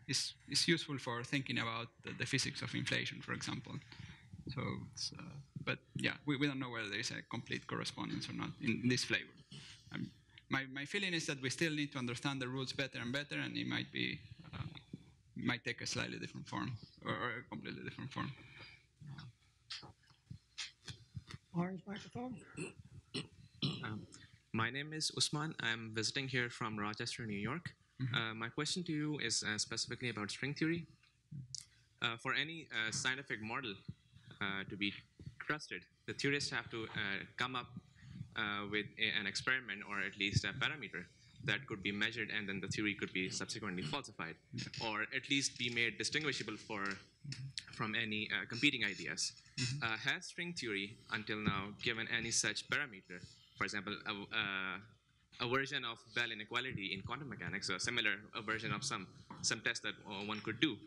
is useful for thinking about the physics of inflation, for example. So, but yeah, we don't know whether there is a complete correspondence or not in this flavor. My feeling is that we still need to understand the rules better and better, and it might take a slightly different form or a completely different form. Orange microphone. My name is Usman. I'm visiting here from Rochester, New York. My question to you is specifically about string theory. For any scientific model to be trusted, the theorists have to come up with an experiment or at least a parameter that could be measured, and then the theory could be subsequently falsified, or at least be made distinguishable from any competing ideas. Has string theory until now given any such parameter? For example, a version of Bell inequality in quantum mechanics, a similar version of some test that one could do,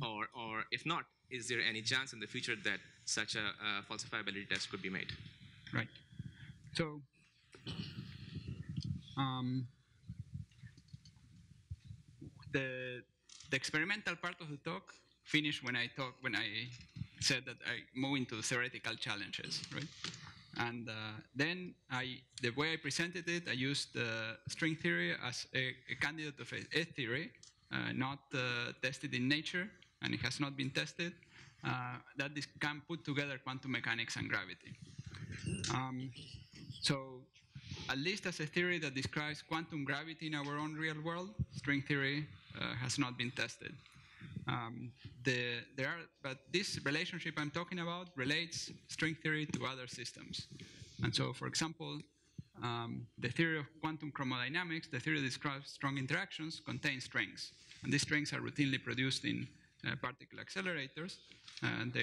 or if not, is there any chance in the future that such a falsifiability test could be made? Right. So, the experimental part of the talk finished when I said that I move into the theoretical challenges, right? And then the way I presented it, I used string theory as a candidate of a theory, not tested in nature, and it has not been tested, that this can put together quantum mechanics and gravity. So at least as a theory that describes quantum gravity in our own real world, string theory has not been tested. But this relationship I'm talking about relates string theory to other systems. And so, for example, the theory of quantum chromodynamics, the theory that describes strong interactions, contains strings. And these strings are routinely produced in particle accelerators. And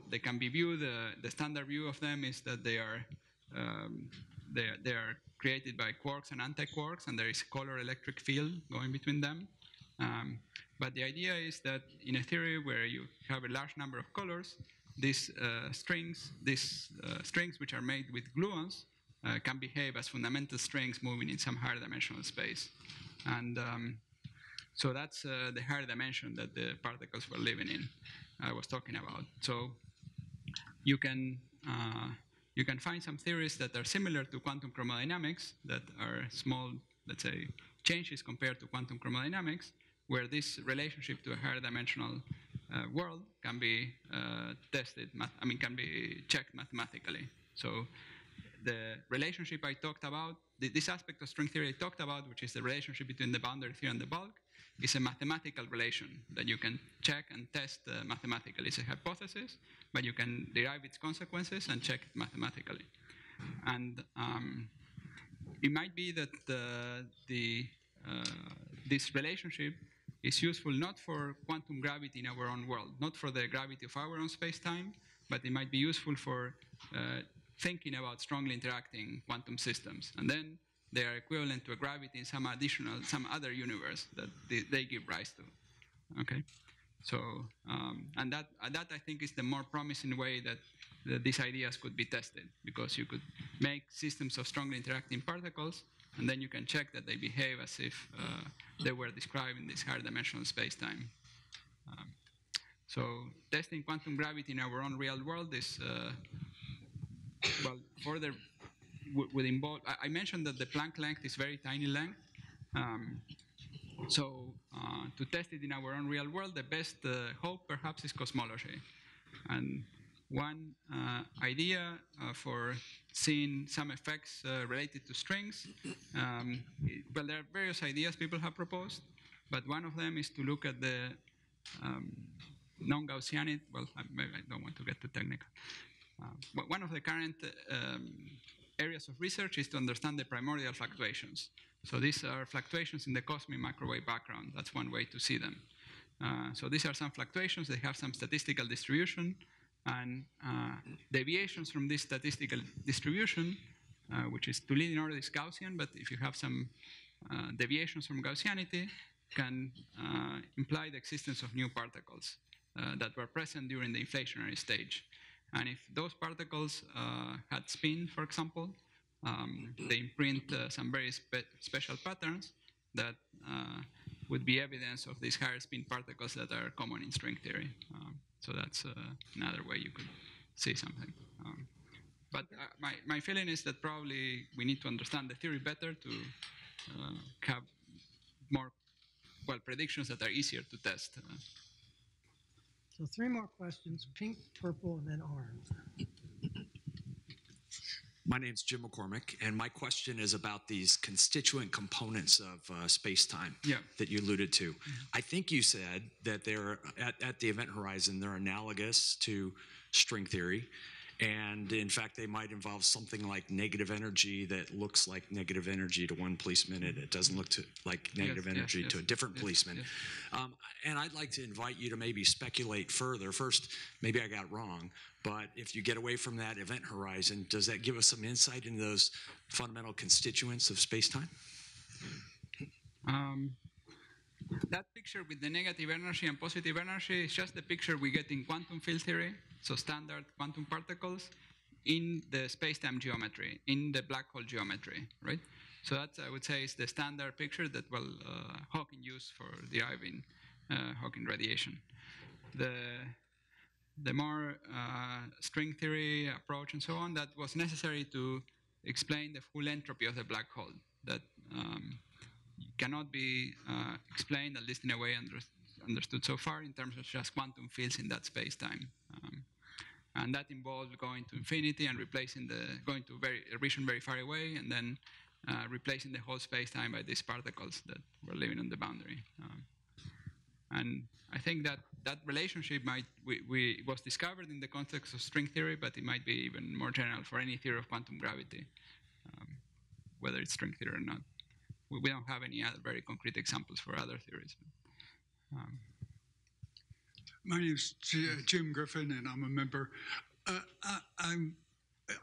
they can be viewed, the standard view of them is that they are created by quarks and antiquarks, and there is a color electric field going between them. But the idea is that in a theory where you have a large number of colors, these strings which are made with gluons can behave as fundamental strings moving in some higher dimensional space. And so that's the higher dimension that the particles were living in, I was talking about. So you can find some theories that are similar to quantum chromodynamics that are small, let's say, changes compared to quantum chromodynamics, where this relationship to a higher dimensional world can be tested, can be checked mathematically. So the relationship I talked about, this aspect of string theory I talked about, which is the relationship between the boundary theory and the bulk, is a mathematical relation that you can check and test mathematically. It's a hypothesis, but you can derive its consequences and check it mathematically. And it might be that this relationship is useful not for quantum gravity in our own world, not for the gravity of our own space-time, but it might be useful for thinking about strongly interacting quantum systems. And then they are equivalent to a gravity in some other universe that they give rise to. Okay, so and that I think is the more promising way that these ideas could be tested, because you could make systems of strongly interacting particles, and then you can check that they behave as if they were described in this higher dimensional space-time. So testing quantum gravity in our own real world is, well, further would involve, I mentioned that the Planck length is very tiny length. So to test it in our own real world, the best hope perhaps is cosmology. And one idea for seeing some effects related to strings, well, there are various ideas people have proposed, but one of them is to look at the non-Gaussianity. Well, maybe I don't want to get too technical. But one of the current areas of research is to understand the primordial fluctuations. So these are fluctuations in the cosmic microwave background. That's one way to see them. So these are some fluctuations. They have some statistical distribution. And deviations from this statistical distribution, which is to lead in order is Gaussian, but if you have some deviations from Gaussianity, can imply the existence of new particles that were present during the inflationary stage. And if those particles had spin, for example, they imprint some very special patterns that would be evidence of these higher spin particles that are common in string theory. So that's another way you could see something. But my feeling is that probably we need to understand the theory better to have more, well, predictions that are easier to test. So 3 more questions, pink, purple, and then orange. My name's Jim McCormick, and my question is about these constituent components of space-time that you alluded to. I think you said that they're, at the event horizon, they're analogous to string theory, and in fact, they might involve something like negative energy that looks like negative energy to one policeman, and it doesn't look like negative energy to a different policeman. And I'd like to invite you to maybe speculate further. First, maybe I got it wrong, but if you get away from that event horizon, does that give us some insight into those fundamental constituents of space-time? That picture with the negative energy and positive energy is just the picture we get in quantum field theory, so standard quantum particles in the space-time geometry, in the black hole geometry, right? So that, I would say, is the standard picture that, well, Hawking used for deriving Hawking radiation. the more string theory approach and so on, that was necessary to explain the full entropy of the black hole. That cannot be explained, at least in a way understood so far, in terms of just quantum fields in that space-time. And that involved going to infinity and going to a region very far away, and then replacing the whole space-time by these particles that were living on the boundary. And I think that relationship was discovered in the context of string theory, but it might be even more general for any theory of quantum gravity, whether it's string theory or not. We don't have any other very concrete examples for other theories. My name is Jim Griffin, and I'm a member.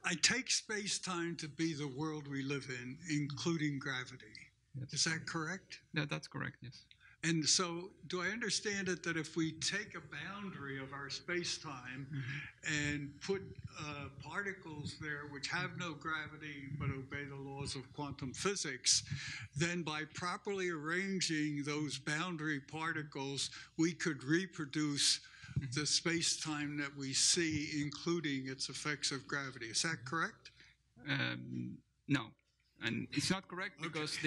I take space-time to be the world we live in, including gravity. Yes. Is that correct? Yeah, that's correct, yes. And so do I understand it that if we take a boundary of our space-time and put particles there which have no gravity but obey the laws of quantum physics, then by properly arranging those boundary particles, we could reproduce the space-time that we see, including its effects of gravity. Is that correct? No, and it's not correct because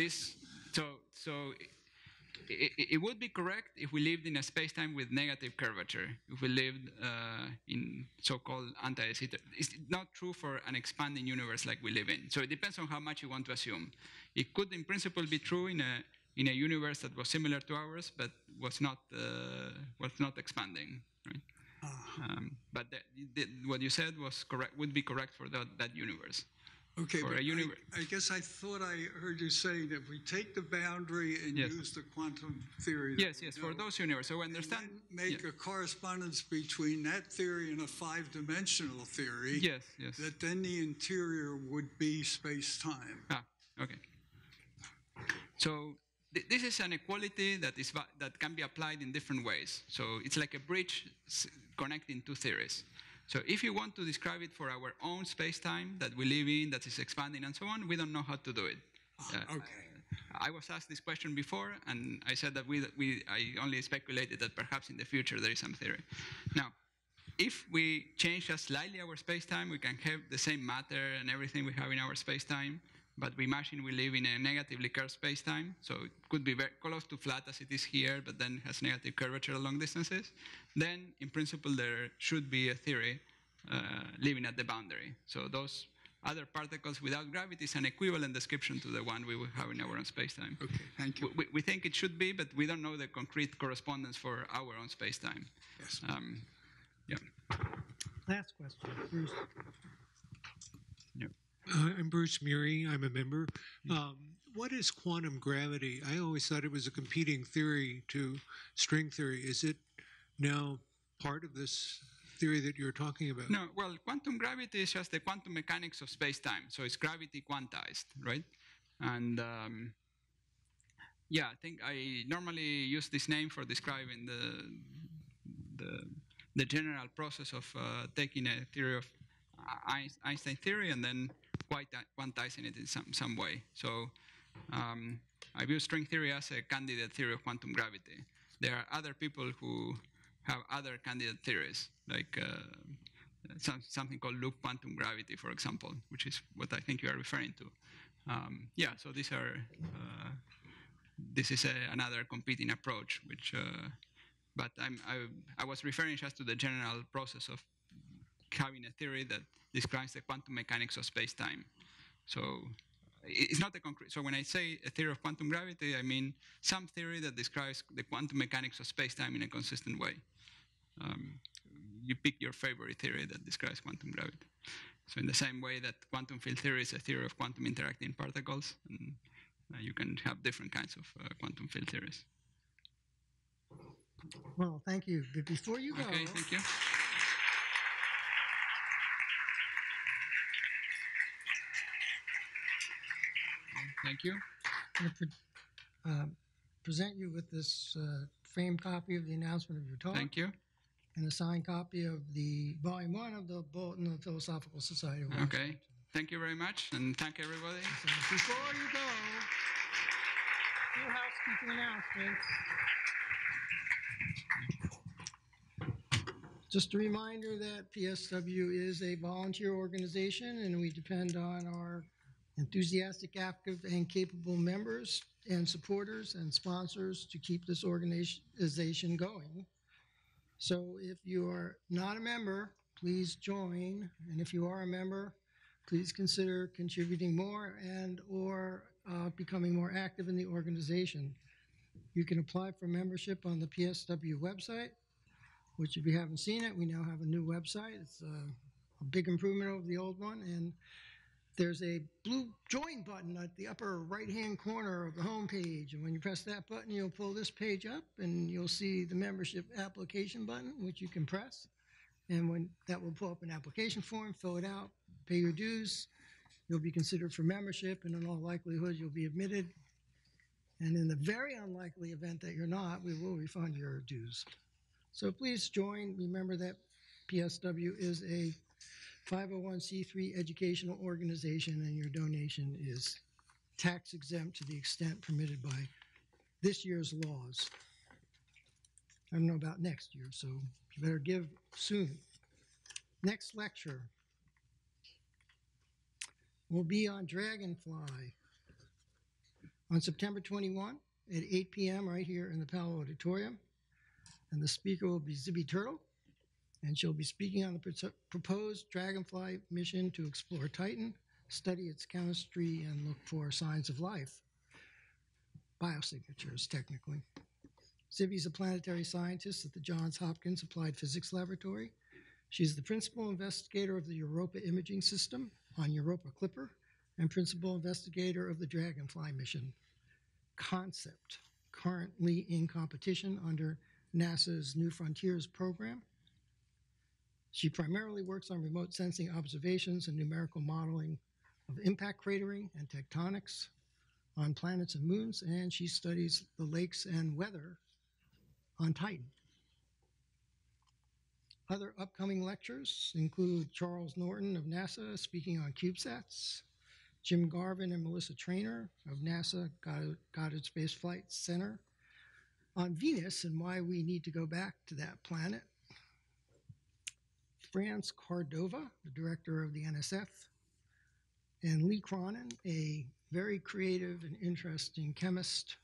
it would be correct if we lived in a space-time with negative curvature, if we lived in so-called anti-de Sitter. It's not true for an expanding universe like we live in. So it depends on how much you want to assume. It could, in principle, be true in a universe that was similar to ours, but was not expanding. Right? But what you said was correct. Would be correct for that universe. Okay, but I guess I thought I heard you say that if we take the boundary and use the quantum theory. Yes, for those universes. So we understand. Make a correspondence between that theory and a five-dimensional theory. Yes. That then the interior would be space-time. Okay. So this is an equality that can be applied in different ways. So it's like a bridge connecting two theories. So if you want to describe it for our own space-time that we live in, that is expanding and so on, we don't know how to do it. Okay. I was asked this question before, and I said that I only speculated that perhaps in the future there is some theory. Now, if we change just slightly our space-time, we can have the same matter and everything we have in our space-time, but we imagine we live in a negatively curved space-time, so it could be very close to flat as it is here, but then has negative curvature along distances. Then, in principle, there should be a theory living at the boundary. So those other particles without gravity is an equivalent description to the one we would have in our own space-time. Okay, thank you. We think it should be, but we don't know the concrete correspondence for our own space-time. Yes. Last question, Bruce. I'm Bruce Murray. I'm a member. What is quantum gravity? I always thought it was a competing theory to string theory. Is it now part of this theory that you're talking about? No, well, quantum gravity is just the quantum mechanics of space-time. So it's gravity quantized, right? And I think I normally use this name for describing the general process of taking a theory of Einstein theory and then quantizing it in some way. So I view string theory as a candidate theory of quantum gravity. There are other people who have other candidate theories, like something called loop quantum gravity, for example, which is what I think you are referring to. So this is another competing approach, but I was referring just to the general process of having a theory that describes the quantum mechanics of space-time. So it's not a concrete. So when I say a theory of quantum gravity, I mean some theory that describes the quantum mechanics of space-time in a consistent way. You pick your favorite theory that describes quantum gravity. So in the same way that quantum field theory is a theory of quantum interacting particles, and you can have different kinds of quantum field theories. Well, thank you. But before you go, okay, thank you. Thank you. I'm going to present you with this framed copy of the announcement of your talk. Thank you. And a signed copy of the Volume 1 of the Bulletin of the Philosophical Society of Washington. Okay. Thank you very much, and thank everybody. So before you go, a few housekeeping announcements. Just a reminder that PSW is a volunteer organization and we depend on our enthusiastic, active, and capable members and supporters and sponsors to keep this organization going. So if you are not a member, please join. And if you are a member, please consider contributing more and or becoming more active in the organization. You can apply for membership on the PSW website, which if you haven't seen it, we now have a new website. It's a big improvement over the old one. And there's a blue join button at the upper right-hand corner of the home page. And when you press that button, you'll pull this page up and you'll see the membership application button, which you can press. And when that will pull up an application form, fill it out, pay your dues. You'll be considered for membership, and in all likelihood, you'll be admitted. And in the very unlikely event that you're not, we will refund your dues. So please join. Remember that PSW is a 501c3 educational organization, and your donation is tax exempt to the extent permitted by this year's laws. I don't know about next year, so you better give soon. Next lecture will be on Dragonfly on September 21 at 8 p.m. right here in the Powell Auditorium. And the speaker will be Zibby Turtle, and she'll be speaking on the proposed Dragonfly mission to explore Titan, study its chemistry, and look for signs of life. Biosignatures, technically. Zibby's a planetary scientist at the Johns Hopkins Applied Physics Laboratory. She's the principal investigator of the Europa imaging system on Europa Clipper and principal investigator of the Dragonfly mission. Concept, currently in competition under NASA's New Frontiers program. She primarily works on remote sensing observations and numerical modeling of impact cratering and tectonics on planets and moons, and she studies the lakes and weather on Titan. Other upcoming lectures include Charles Norton of NASA speaking on CubeSats, Jim Garvin and Melissa Traynor of NASA Goddard Space Flight Center on Venus and why we need to go back to that planet. Franz Cordova, the director of the NSF, and Lee Cronin, a very creative and interesting chemist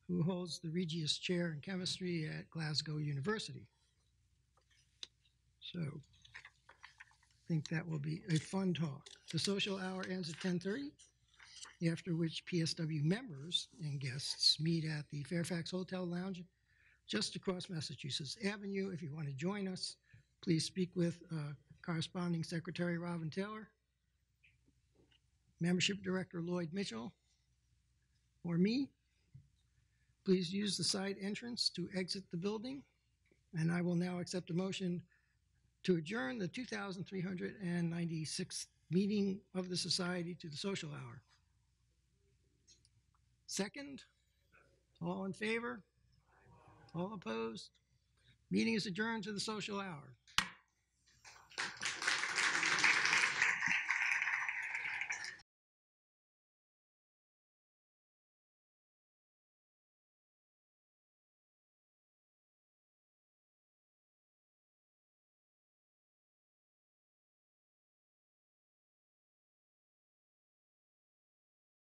who holds the Regius Chair in Chemistry at Glasgow University. So I think that will be a fun talk. The social hour ends at 10:30, after which PSW members and guests meet at the Fairfax Hotel Lounge just across Massachusetts Avenue. If you want to join us, please speak with corresponding Secretary Robin Taylor, Membership Director Lloyd Mitchell, or me. Please use the side entrance to exit the building, and I will now accept a motion to adjourn the 2,396th meeting of the Society to the social hour. Second? All in favor? All opposed? Meeting is adjourned to the social hour.